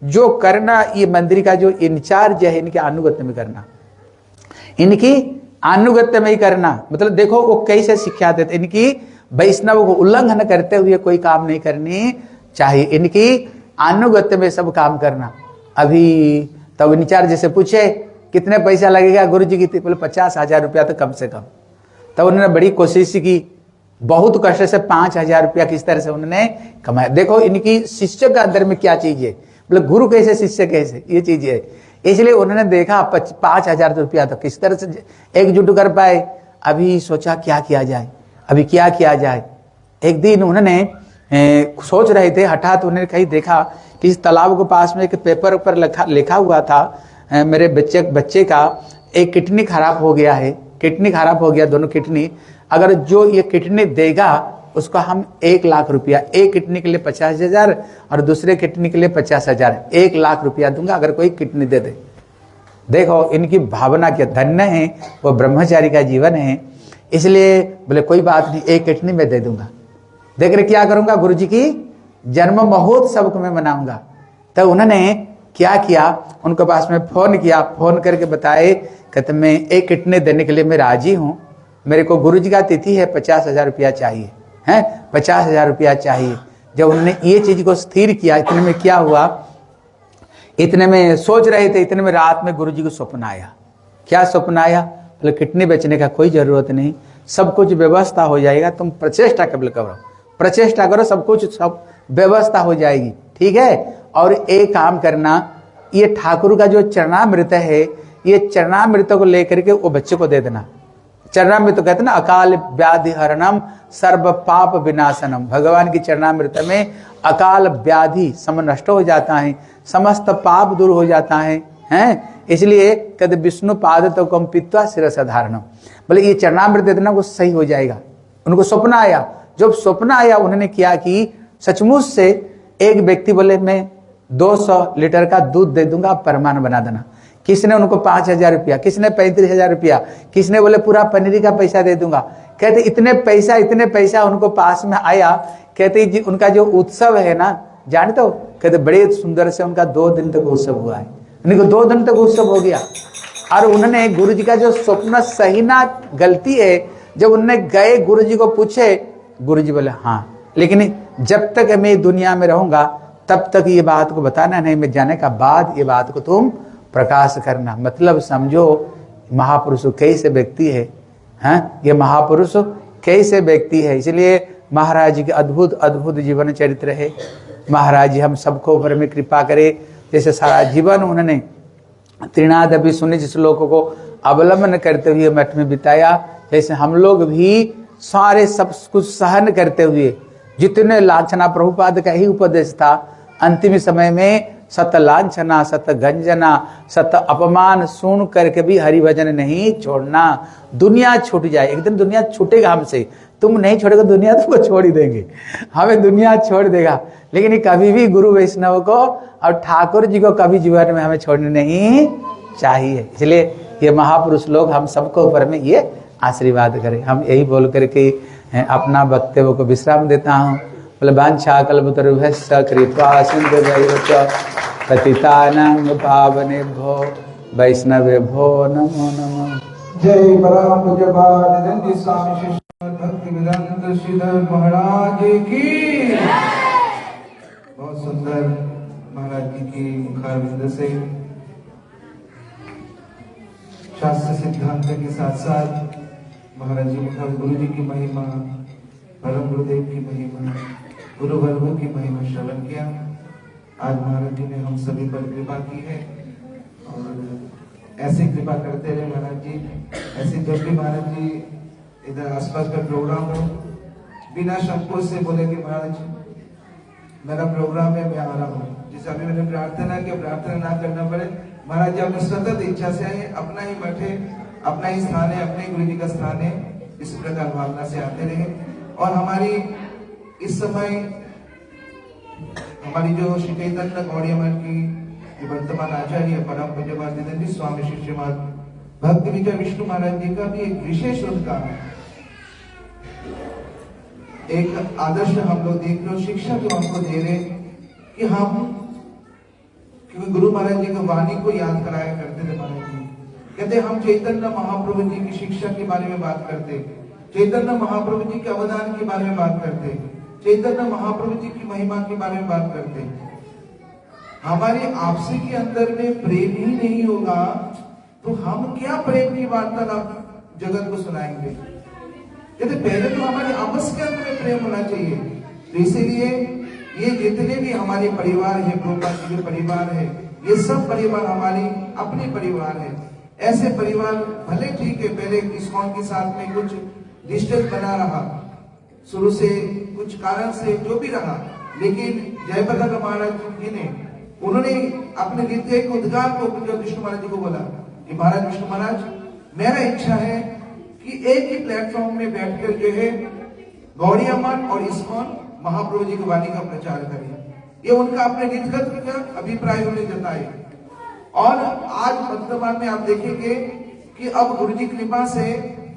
D: जो करना, ये मंदिर का जो इंचार्ज है इनके अनुगत्य में करना, इनकी अनुगत्य में ही करना। मतलब देखो वो कैसे शिक्षा देते, इनकी वैष्णव को उल्लंघन करते हुए कोई काम नहीं करनी चाहिए, इनकी अनुगत्य में सब काम करना। अभी तब इंचार्ज से पूछे कितने पैसा लगेगा गुरु जी की, बोले 50,000 रुपया तो कम से कम। तब उन्होंने बड़ी कोशिश की, बहुत कष्ट से 5,000 रुपया किस तरह से उन्होंने कमाया। देखो इनकी शिष्य के अंदर में क्या चीज है, मतलब गुरु कैसे शिष्य कैसे, ये चीज है। इसलिए उन्होंने देखा 5,000 रुपया तो किस तरह से एकजुट कर पाए। अभी सोचा क्या किया जाए, अभी क्या किया जाए। एक दिन उन्होंने सोच रहे थे, हठात उन्होंने कहीं देखा कि इस तालाब के पास में एक पेपर पर लिखा हुआ था, मेरे बच्चे का एक किडनी खराब हो गया है, किडनी खराब हो गया, दोनों किडनी, अगर जो ये किडनी देगा उसको हम 1 लाख रुपया, एक किडनी के लिए 50,000 और दूसरे किडनी के लिए 50,000, 1 लाख रुपया दूंगा अगर कोई किडनी दे दे। देखो इनकी भावना क्या, धन्य है वो ब्रह्मचारी का जीवन है। इसलिए बोले कोई बात नहीं, 1 किडनी में दे दूंगा। देख रहे क्या करूंगा, गुरु जी की जन्म महोत्सव को मैं मनाऊंगा। तो उन्होंने क्या किया, उनके पास में फोन किया, फोन करके बताए कहते मैं 1 किडनी देने के लिए मैं राजी हूँ, मेरे को गुरु जी का तिथि है, 50,000 रुपया चाहिए, हैं 50,000 रुपया चाहिए। जब उन्होंने ये चीज को स्थिर किया, इतने में क्या हुआ, इतने में सोच रहे थे, इतने में रात में गुरु जी को स्वप्न आया। क्या स्वप्न आया, बोले किडनी बेचने का कोई जरूरत नहीं, सब कुछ व्यवस्था हो जाएगा, तुम प्रचेष्टा करो, प्रचेष्टा करो, सब कुछ सब व्यवस्था हो जाएगी, ठीक है। और एक काम करना, ये ठाकुर का जो चरणामृत है, ये चरणामृत को लेकर के वो बच्चे को दे देना। चरणामृत तो कहते ना अकाल व्याधि हरणम सर्व पाप विनाशनम। भगवान की चरणामृत में अकाल व्याधि सब नष्ट हो जाता है, समस्त पाप दूर हो जाता है, हैं। इसलिए कहते विष्णु पाद तो कम पित्वा शिरस धारणम, बोले ये चरणामृत दे देना, वो सही हो जाएगा। उनको स्वप्न आया, जब स्वप्न आया उन्होंने क्या कि सचमुच से एक व्यक्ति बोले मैं 200 लीटर का दूध दे दूंगा, परमान बना देना। किसने उनको 5,000 रुपया, किसने 35,000 रुपया, किसने बोले पूरा पनीरी का पैसा दे दूंगा। कहते इतने पैसा उनको पास में आया। कहते जी उनका जो उत्सव है ना, जानते हो, कहते बड़े सुंदर से उनका 2 दिन तक उत्सव हुआ है, उनको 2 दिन तक उत्सव हो गया। और उन्होंने गुरु जी का जो स्वप्न सही ना गलती है, जब उन्होंने गए गुरु जी को पूछे, गुरु जी बोले हाँ, लेकिन जब तक मैं दुनिया में रहूंगा तब तक ये बात को बताना नहीं, मैं जाने का बाद ये बात को तुम प्रकाश करना। मतलब समझो महापुरुष कैसे व्यक्ति है, हाँ, ये महापुरुष कैसे व्यक्ति है। इसलिए महाराज जी के अद्भुत अद्भुत जीवन चरित्र है। महाराज जी हम सबको ऊपर में कृपा करे, जैसे सारा जीवन उन्होंने त्रिनाद अभी सुने जिस लोगों को अवलंबन करते हुए मठ में बिताया, जैसे हम लोग भी सारे सब कुछ सहन करते हुए, जितने लांछना प्रभुपाद का ही उपदेश था, अंतिम समय में सत लांछना सत गंजना सत अपमान सुन करके भी हरि भजन नहीं छोड़ना। दुनिया छूट जाए, एक दिन दुनिया छूटेगा हमसे, तुम नहीं छोड़ेगा दुनिया तुमको छोड़ ही देंगे, हमें दुनिया छोड़ देगा, लेकिन कभी भी गुरु वैष्णव को और ठाकुर जी को कभी जीवन में हमें छोड़ने नहीं चाहिए। इसलिए ये महापुरुष लोग हम सबको ऊपर में ये आशीर्वाद करें। हम यही बोल करके अपना वक्तव्य को विश्राम देता हूँ। बोले वांछा कल्पतरुभ्यश्च कृपा सिन्धुभ्यो पतितानां पावनेभ्यो वैष्णवेभ्यो नमो नमः।
A: जय परम पूज्य निरंजन स्वामी शिष्य भक्ति वेदांत श्रीधर महाराज की। बहुत सुंदर महाराज जी की मुखारविंद से शास्त्र सिद्धांत के साथ साथ महाराज जी मुखार गुरु जी की महिमा, परम गुरुदेव की महिमा, गुरु वर्गों की महिमा श्रवण किया। आज महाराज जी ने हम सभी पर कृपा की है और ऐसे कृपा करते रहे महाराज जी। ऐसे जब भी महाराज जी इधर आसपास का प्रोग्राम हो, बिना संकोच से बोले कि महाराज मेरा प्रोग्राम है, मैं आ रहा हूँ। जैसे अभी मैंने प्रार्थना की, प्रार्थना ना करना पड़े, महाराज जी अपने सतत इच्छा से आए, अपना ही मठ है, अपना ही स्थान है, अपने गुरु जी का स्थान है, इस प्रकार भावना से आते रहे। और हमारी इस समय हमारी जो श्री चैतन्य गौड़िया मठ की वर्तमान आचार्य परम पूज्य स्वामी शिष्यमाद भक्ति विजय विष्णु महाराज जी का भी एक विशेष उनका एक आदर्श हम लोग देख रहे, शिक्षा जो हमको दे रहे कि हम, क्योंकि गुरु महाराज जी की वाणी को याद कराया करते थे। महाराज जी कहते हम चैतन्य महाप्रभु जी की शिक्षा के बारे में बात करते, चैतन्य महाप्रभु जी के अवदान के बारे में बात करते, चैतन्य महाप्रभु जी की महिमा के बारे में बात करते। हमारी आपसी के अंदर में प्रेम ही नहीं होगा तो हम क्या प्रेम की वार्तालाप जगत को सुनाएंगे। कहते पहले तो हमारे आपस के अंदर में प्रेम होना चाहिए। तो इसीलिए ये जितने भी हमारे परिवार है, प्रभुपाद जी के परिवार है, ये सब परिवार हमारी अपनी परिवार है। ऐसे परिवार भले ठीक है, पहले इस्कॉन के साथ में कुछ डिस्टेंस बना रहा, शुरू से कुछ कारण से जो भी रहा, लेकिन जयप्रकाश महाराज जी ने उन्होंने अपने नित्य के उद्गार को विष्णु महाराज जी को बोला कि महाराज विष्णु महाराज, मेरा इच्छा है कि एक ही प्लेटफॉर्म में बैठकर जो है गौड़िया मठ और इस्कॉन महाप्रभु जी की वाणी का प्रचार करें। ये उनका अपने निजगत का अभिप्राय उन्होंने जताए। और आज वर्तमान में आप देखेंगे कि अब गुरु जी कृपा से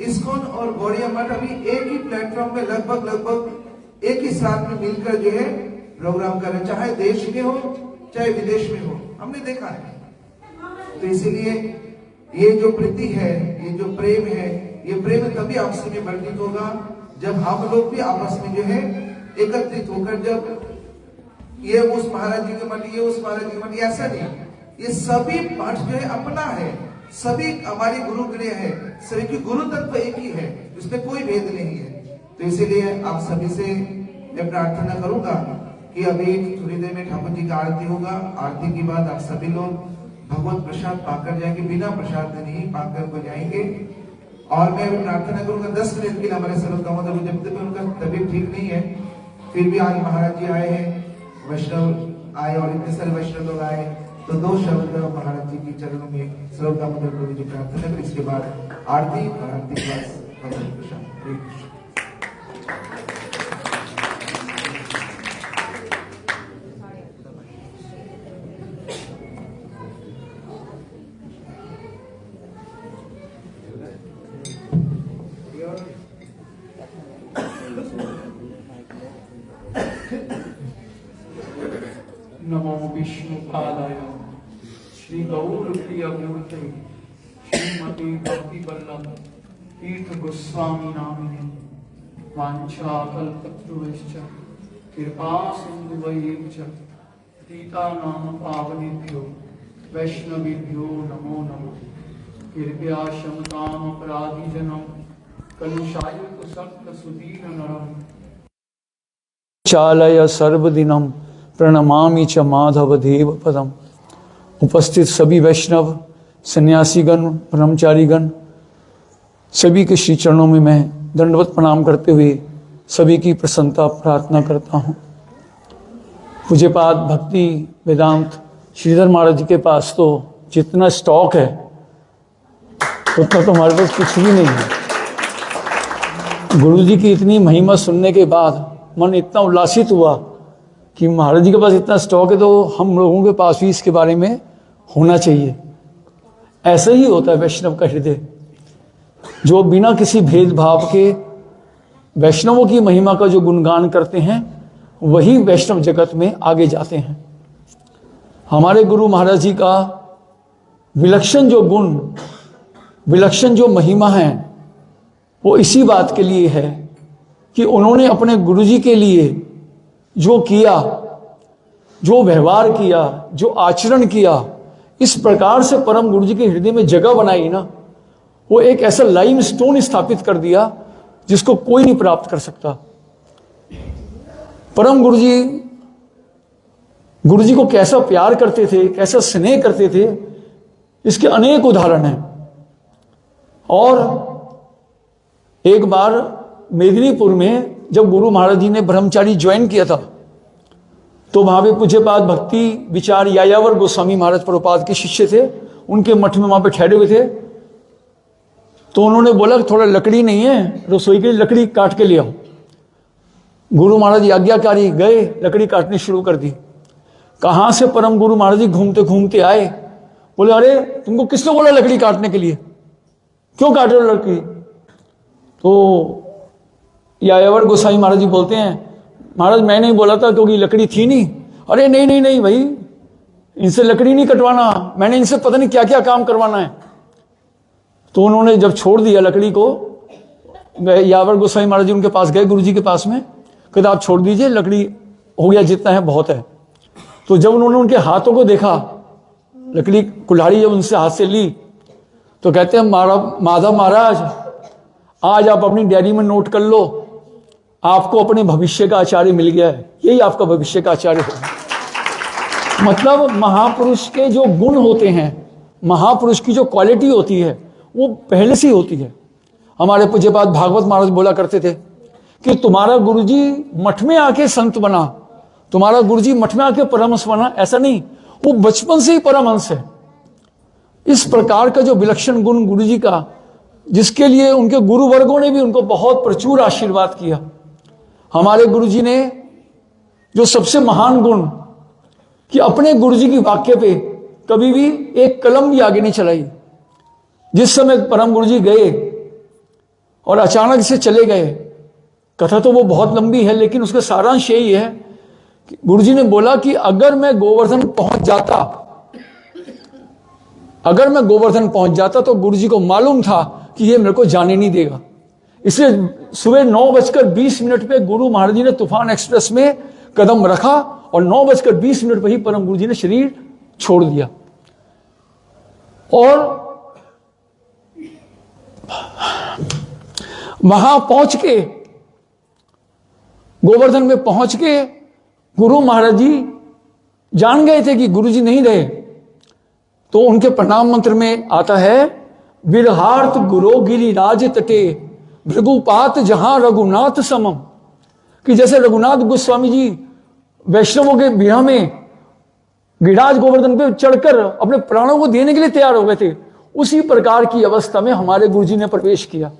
A: इस्कॉन और गौड़िया मठ अभी एक ही प्लेटफॉर्म में लगभग एक ही साथ में मिलकर जो है प्रोग्राम कर रहे, चाहे देश में हो चाहे विदेश में हो, हमने देखा है। तो इसीलिए ये जो प्रीति है, ये जो प्रेम है, ये प्रेम तभी आपस में वर्धित होगा जब हम लोग भी आपस में जो है एकत्रित होकर, जब ये उस महाराज जी के मठ, ये उस महाराज जी के मठ, ऐसा नहीं, ये सभी मठ जो है अपना है, सभी हमारी गुरु गृह है, सभी की गुरु तत्व एक ही है, इसमें कोई भेद नहीं है। तो इसीलिए आप सभी से मैं प्रार्थना करूंगा कि अभी थोड़ी देर में ठाकुर जी का आरती होगा। आरती के बाद आप सभी लोग भगवत प्रसाद पाकर जाएंगे, बिना प्रसाद नहीं पाकर को जाएंगे। और मैं प्रार्थना करूंगा 10 मिनट के लिए हमारे सर्व दामोदर जब तक उनका तबीयत ठीक नहीं है, फिर भी आज महाराज जी आए हैं, वैष्णव आए और इतने सारे वैष्णव लोग आए, तो 2 शब्द महाराज जी के चरणों में सर्व दामोदर प्रभु जी प्रार्थना कर, इसके बाद आरती और आरती के बाद भगवत प्रसाद।
E: नमो विष्णु पादाय श्री गौर प्रिय मूर्ति श्रीमती भक्ति वल्लभ तीर्थ गोस्वामी नामिने वांछा कल्पतरुश्च कृपा सिंधुवैव च पतितानां पावनेभ्यो वैष्णवेभ्यो नमो नमः। कृपया क्षमताम् अपराधिजनं कलुषायुतसक्तसुदीर्णनरम् चालय सर्वदिनं प्रणमामि च माधवदेव पदम। उपस्थित सभी वैष्णव, सन्यासीगण, ब्रह्मचारीगण, सभी के श्री चरणों में मैं दंडवत प्रणाम करते हुए सभी की प्रसन्नता प्रार्थना करता हूँ। पूज्यपाद भक्ति वेदांत श्रीधर महाराज जी के पास तो जितना स्टॉक है उतना तो हमारे पास कुछ भी नहीं है। गुरु जी की इतनी महिमा सुनने के बाद मन इतना उल्लासित हुआ कि महाराज जी के पास इतना स्टॉक है तो हम लोगों के पास भी इसके बारे में होना चाहिए। ऐसा ही होता है वैष्णव का हृदय, जो बिना किसी भेदभाव के वैष्णवों की महिमा का जो गुणगान करते हैं वही वैष्णव जगत में आगे जाते हैं। हमारे गुरु महाराज जी का विलक्षण जो गुण, विलक्षण जो महिमा है वो इसी बात के लिए है कि उन्होंने अपने गुरु जी के लिए जो किया, जो व्यवहार किया, जो आचरण किया, इस प्रकार से परम गुरु जी के हृदय में जगह बनाई ना, वो एक ऐसा लाइम स्टोन स्थापित कर दिया जिसको कोई नहीं प्राप्त कर सकता। परम गुरु जी को कैसा प्यार करते थे, कैसा स्नेह करते थे, इसके अनेक उदाहरण हैं। और एक बार मेदिनीपुर में जब गुरु महाराज जी ने ब्रह्मचारी ज्वाइन किया था तो वहां पे पूज्यपाद भक्ति विचार यायावर गोस्वामी महाराज प्रभुपाद के शिष्य थे, उनके मठ में वहां पे ठहरे हुए थे। तो उन्होंने बोला थोड़ा लकड़ी नहीं है, रसोई के लिए लकड़ी काट के ले आओ। गुरु महाराज आज्ञाकारी गए, लकड़ी काटनी शुरू कर दी। कहां से परम गुरु महाराज जी घूमते घूमते आए, बोले अरे तुमको किसने बोला लकड़ी काटने के लिए, क्यों काट रहे हो लकड़ी? तो यायावर गोसाई महाराज जी बोलते हैं महाराज मैं नहीं बोला था क्योंकि लकड़ी थी नहीं। अरे नहीं नहीं नहीं भाई, इनसे लकड़ी नहीं कटवाना, मैंने इनसे पता नहीं क्या क्या काम करवाना है। तो उन्होंने जब छोड़ दिया लकड़ी को, यायावर गोसाई महाराज जी उनके पास गए गुरु जी के पास में, कहते आप छोड़ दीजिए, लकड़ी हो गया जितना है बहुत है। तो जब उन्होंने उनके हाथों को देखा, लकड़ी कुल्हाड़ी जब उनसे हाथ से ली तो कहते हैं माधव महाराज आज आप अपनी डायरी में नोट कर लो, आपको अपने भविष्य का आचार्य मिल गया है, यही आपका भविष्य का आचार्य होगा। मतलब महापुरुष के जो गुण होते हैं, महापुरुष की जो क्वालिटी होती है वो पहले से ही होती है। हमारे पूज्यपाद भागवत महाराज बोला करते थे कि तुम्हारा गुरुजी मठ में आके संत बना, तुम्हारा गुरुजी मठ में आके परमहंस बना, ऐसा नहीं, वो बचपन से ही परमहंस है। इस प्रकार का जो विलक्षण गुण गुरुजी का, जिसके लिए उनके गुरु वर्गों ने भी उनको बहुत प्रचुर आशीर्वाद किया। हमारे गुरुजी ने जो सबसे महान गुण कि अपने गुरुजी की वाक्य पे कभी भी एक कलम भी आगे नहीं चलाई। जिस समय परम गुरुजी गए और अचानक से चले गए, कथा तो वो बहुत लंबी है लेकिन उसका सारांश यही है कि गुरुजी ने बोला कि अगर मैं गोवर्धन पहुंच जाता तो गुरुजी को मालूम था कि ये मेरे को जाने नहीं देगा। इसलिए सुबह 9:20 पे गुरु महाराज जी ने तूफान एक्सप्रेस में कदम रखा और 9:20 पर ही परम गुरु जी ने शरीर छोड़ दिया। और वहां पहुंच के, गोवर्धन में पहुंच के गुरु महाराज जी जान गए थे कि गुरु जी नहीं रहे। तो उनके प्रणाम मंत्र में आता है विरहार्थ गुरो गिरिराज तटे भृगुपात जहां रघुनाथ समम, कि जैसे रघुनाथ गोस्वामी जी वैष्णवों के विरह में गिरिराज गोवर्धन पे चढ़कर अपने प्राणों को देने के लिए तैयार हो गए थे, उसी प्रकार की अवस्था में हमारे गुरुजी ने प्रवेश किया।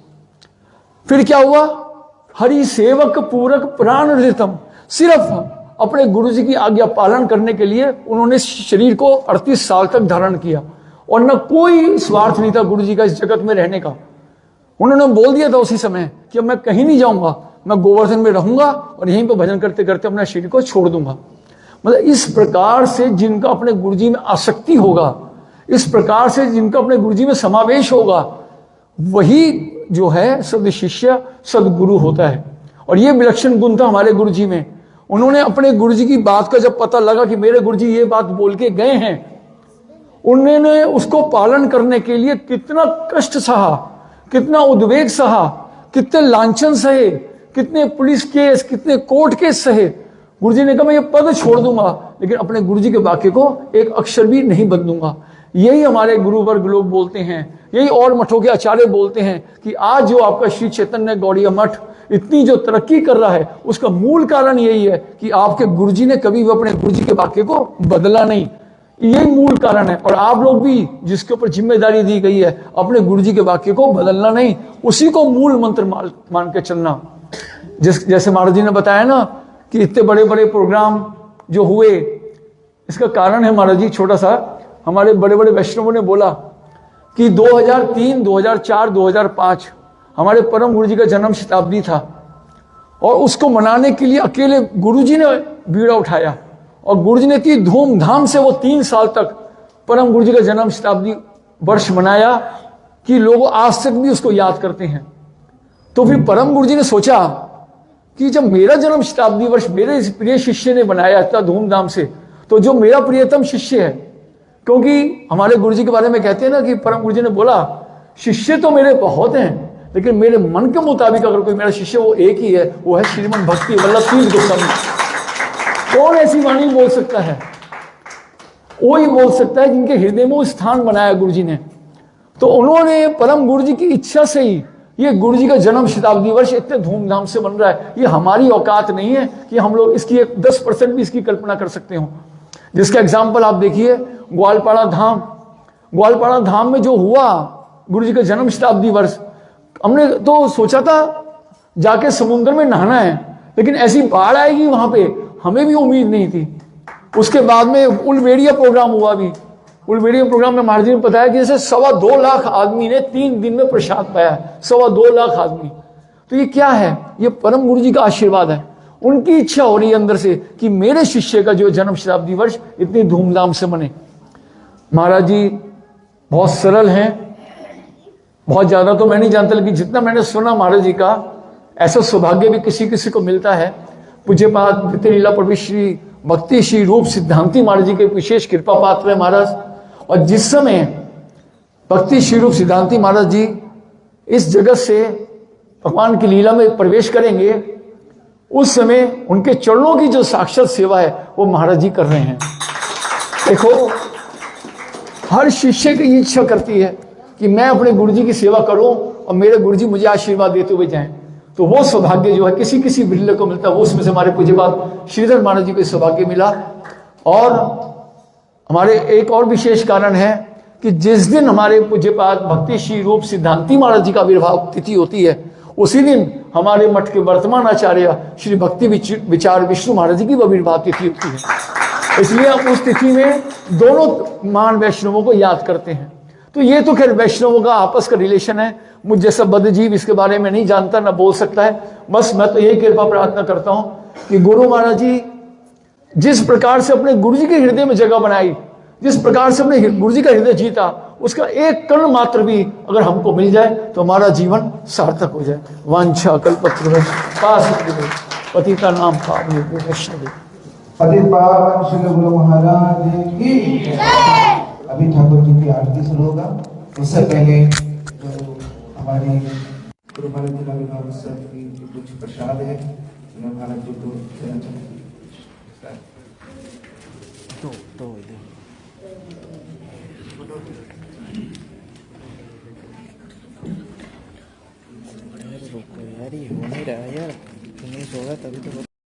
E: फिर क्या हुआ, हरि सेवक पूरक प्राण हृतम, सिर्फ अपने गुरुजी की आज्ञा पालन करने के लिए उन्होंने शरीर को 38 साल तक धारण किया और न कोई स्वार्थ नहीं था गुरुजी का इस जगत में रहने का। उन्होंने बोल दिया था उसी समय कि अब मैं कहीं नहीं जाऊंगा, मैं गोवर्धन में रहूंगा और यहीं पर भजन करते करते अपने शरीर को छोड़ दूंगा। मतलब इस प्रकार से जिनका अपने गुरुजी में आसक्ति होगा, इस प्रकार से जिनका अपने गुरुजी में समावेश होगा, वही जो है सद शिष्य सदगुरु होता है। और ये विलक्षण गुण था हमारे गुरुजी में। उन्होंने अपने गुरुजी की बात का जब पता लगा कि मेरे गुरुजी ये बात बोल के गए हैं, उन्होंने उसको पालन करने के लिए कितना कष्ट सहा, कितना उद्वेग सहा, कितने लांछन सहे, कितने पुलिस केस, कितने कोर्ट केस सहे। गुरुजी ने कहा मैं ये पद छोड़ दूंगा लेकिन अपने गुरुजी के वाक्य को एक अक्षर भी नहीं बदलूंगा। यही हमारे गुरुवर्ग लोग बोलते हैं, यही और मठों के आचार्य बोलते हैं कि आज जो आपका श्री चैतन्य गौड़ीय मठ इतनी जो तरक्की कर रहा है उसका मूल कारण यही है कि आपके गुरुजी ने कभी भी अपने गुरुजी के वाक्य को बदला नहीं। यही मूल कारण है। और आप लोग भी जिसके ऊपर जिम्मेदारी दी गई है अपने गुरुजी के वाक्य को बदलना नहीं, उसी को मूल मंत्र मान के चलना। जैसे महाराज जी ने बताया ना कि इतने बड़े बड़े प्रोग्राम जो हुए, इसका कारण है महाराज जी छोटा सा, हमारे बड़े बड़े वैष्णवों ने बोला कि 2003, 2004, 2005 हमारे परम गुरुजी का जन्म शताब्दी था और उसको मनाने के लिए अकेले गुरुजी ने बीड़ा उठाया और गुरुजी ने इतनी धूमधाम से वो 3 साल तक परम गुरुजी का जन्म शताब्दी वर्ष मनाया कि लोग आज तक भी उसको याद करते हैं। तो फिर परम गुरुजी ने सोचा कि जब मेरा जन्म शताब्दी वर्ष मेरे प्रिय शिष्य ने बनाया इतना धूमधाम से, तो जो मेरा प्रियतम शिष्य है, क्योंकि हमारे गुरुजी के बारे में कहते हैं ना कि परम गुरुजी ने बोला शिष्य तो मेरे बहुत हैं लेकिन मेरे मन के मुताबिक अगर कोई मेरा शिष्य वो एक ही है, वो है श्रीमन भक्ति वल्लभ तीर्थ गोस्वामी। कौन ऐसी वाणी बोल सकता है? वो ही बोल सकता है जिनके हृदय में वो स्थान बनाया गुरुजी ने। तो उन्होंने परम गुरुजी की इच्छा से ही ये गुरुजी का जन्म शताब्दी वर्ष इतने धूमधाम से बन रहा है। ये हमारी औकात नहीं है कि हम लोग इसकी 10% भी इसकी कल्पना कर सकते हो। जिसका एग्जाम्पल आप देखिए ग्वालपाड़ा धाम। ग्वालपाड़ा धाम में जो हुआ गुरुजी का जन्म शताब्दी वर्ष, हमने तो सोचा था जाके समुद्र में नहाना है, लेकिन ऐसी बाढ़ आएगी वहां पे हमें भी उम्मीद नहीं थी। उसके बाद में उलबेड़िया प्रोग्राम हुआ भी। उलबेड़िया प्रोग्राम में महाराज जी ने बताया कि जैसे 2.25 लाख आदमी ने 3 दिन में प्रसाद पाया है। 2.25 लाख आदमी। तो ये क्या है? ये परम गुरु जी का आशीर्वाद है। उनकी इच्छा हो रही है अंदर से कि मेरे शिष्य का जो जन्म शताब्दी वर्ष इतनी धूमधाम से मने। महाराज जी बहुत सरल हैं, बहुत ज्यादा तो मैं नहीं जानता, लेकिन जितना मैंने सुना महाराज जी का, ऐसा सौभाग्य भी किसी किसी को मिलता है। पूज्यपाद नित्य लीला प्रभु श्री भक्ति श्री रूप सिद्धांति महाराज जी के विशेष कृपा पात्र है महाराज। और जिस समय भक्ति श्री रूप सिद्धांति महाराज जी इस जगत से भगवान की लीला में प्रवेश करेंगे, उस समय उनके चरणों की जो साक्षात सेवा है वो महाराज जी कर रहे हैं। देखो, हर शिष्य की इच्छा करती है कि मैं अपने गुरुजी की सेवा करूं और मेरे गुरुजी मुझे आशीर्वाद देते हुए जाएं। तो वो सौभाग्य जो है किसी किसी बिरले को मिलता है, वो उसमें से हमारे पूज्यपाद श्रीधर महाराज जी को सौभाग्य मिला। और हमारे एक और विशेष कारण है कि जिस दिन हमारे पूज्यपाद भक्ति श्री रूप सिद्धांति महाराज जी का आविर्भाव तिथि होती है, उसी दिन हमारे मठ के वर्तमान आचार्य श्री भक्ति विचार विष्णु महाराज जी की आविर्भाव तिथि होती है। इसलिए हम उस तिथि में दोनों महान वैष्णवों को याद करते हैं। तो ये तो खैर वैष्णवों का आपस का रिलेशन है। मुझ जैसा बद्धजीव इसके बारे में नहीं जानता, ना बोल सकता है। बस मैं तो यही कृपा प्रार्थना करता हूं कि गुरु महाराज जी जिस प्रकार से अपने गुरु जी के हृदय में जगह बनाई, जिस प्रकार से अपने गुरु जी का हृदय जीता, उसका एक कण मात्र भी अगर हमको मिल जाए तो हमारा जीवन सार्थक हो जाए। वांछा कल्पतरुभ्यश्च पतिता नाम पावने वैष्णव
A: पतित पावन श्री गुरु महाराज की जय। अभी ठाकुर जी की आरती शुरू होगा। उससे पहले जो हमारी गुरु महाराज जी का विवाह उत्सव की कुछ प्रसाद है, महाराज जी को देना चाहिए।
F: रुको यार, ये हो नहीं रहा यार, फिनिश होगा तभी तो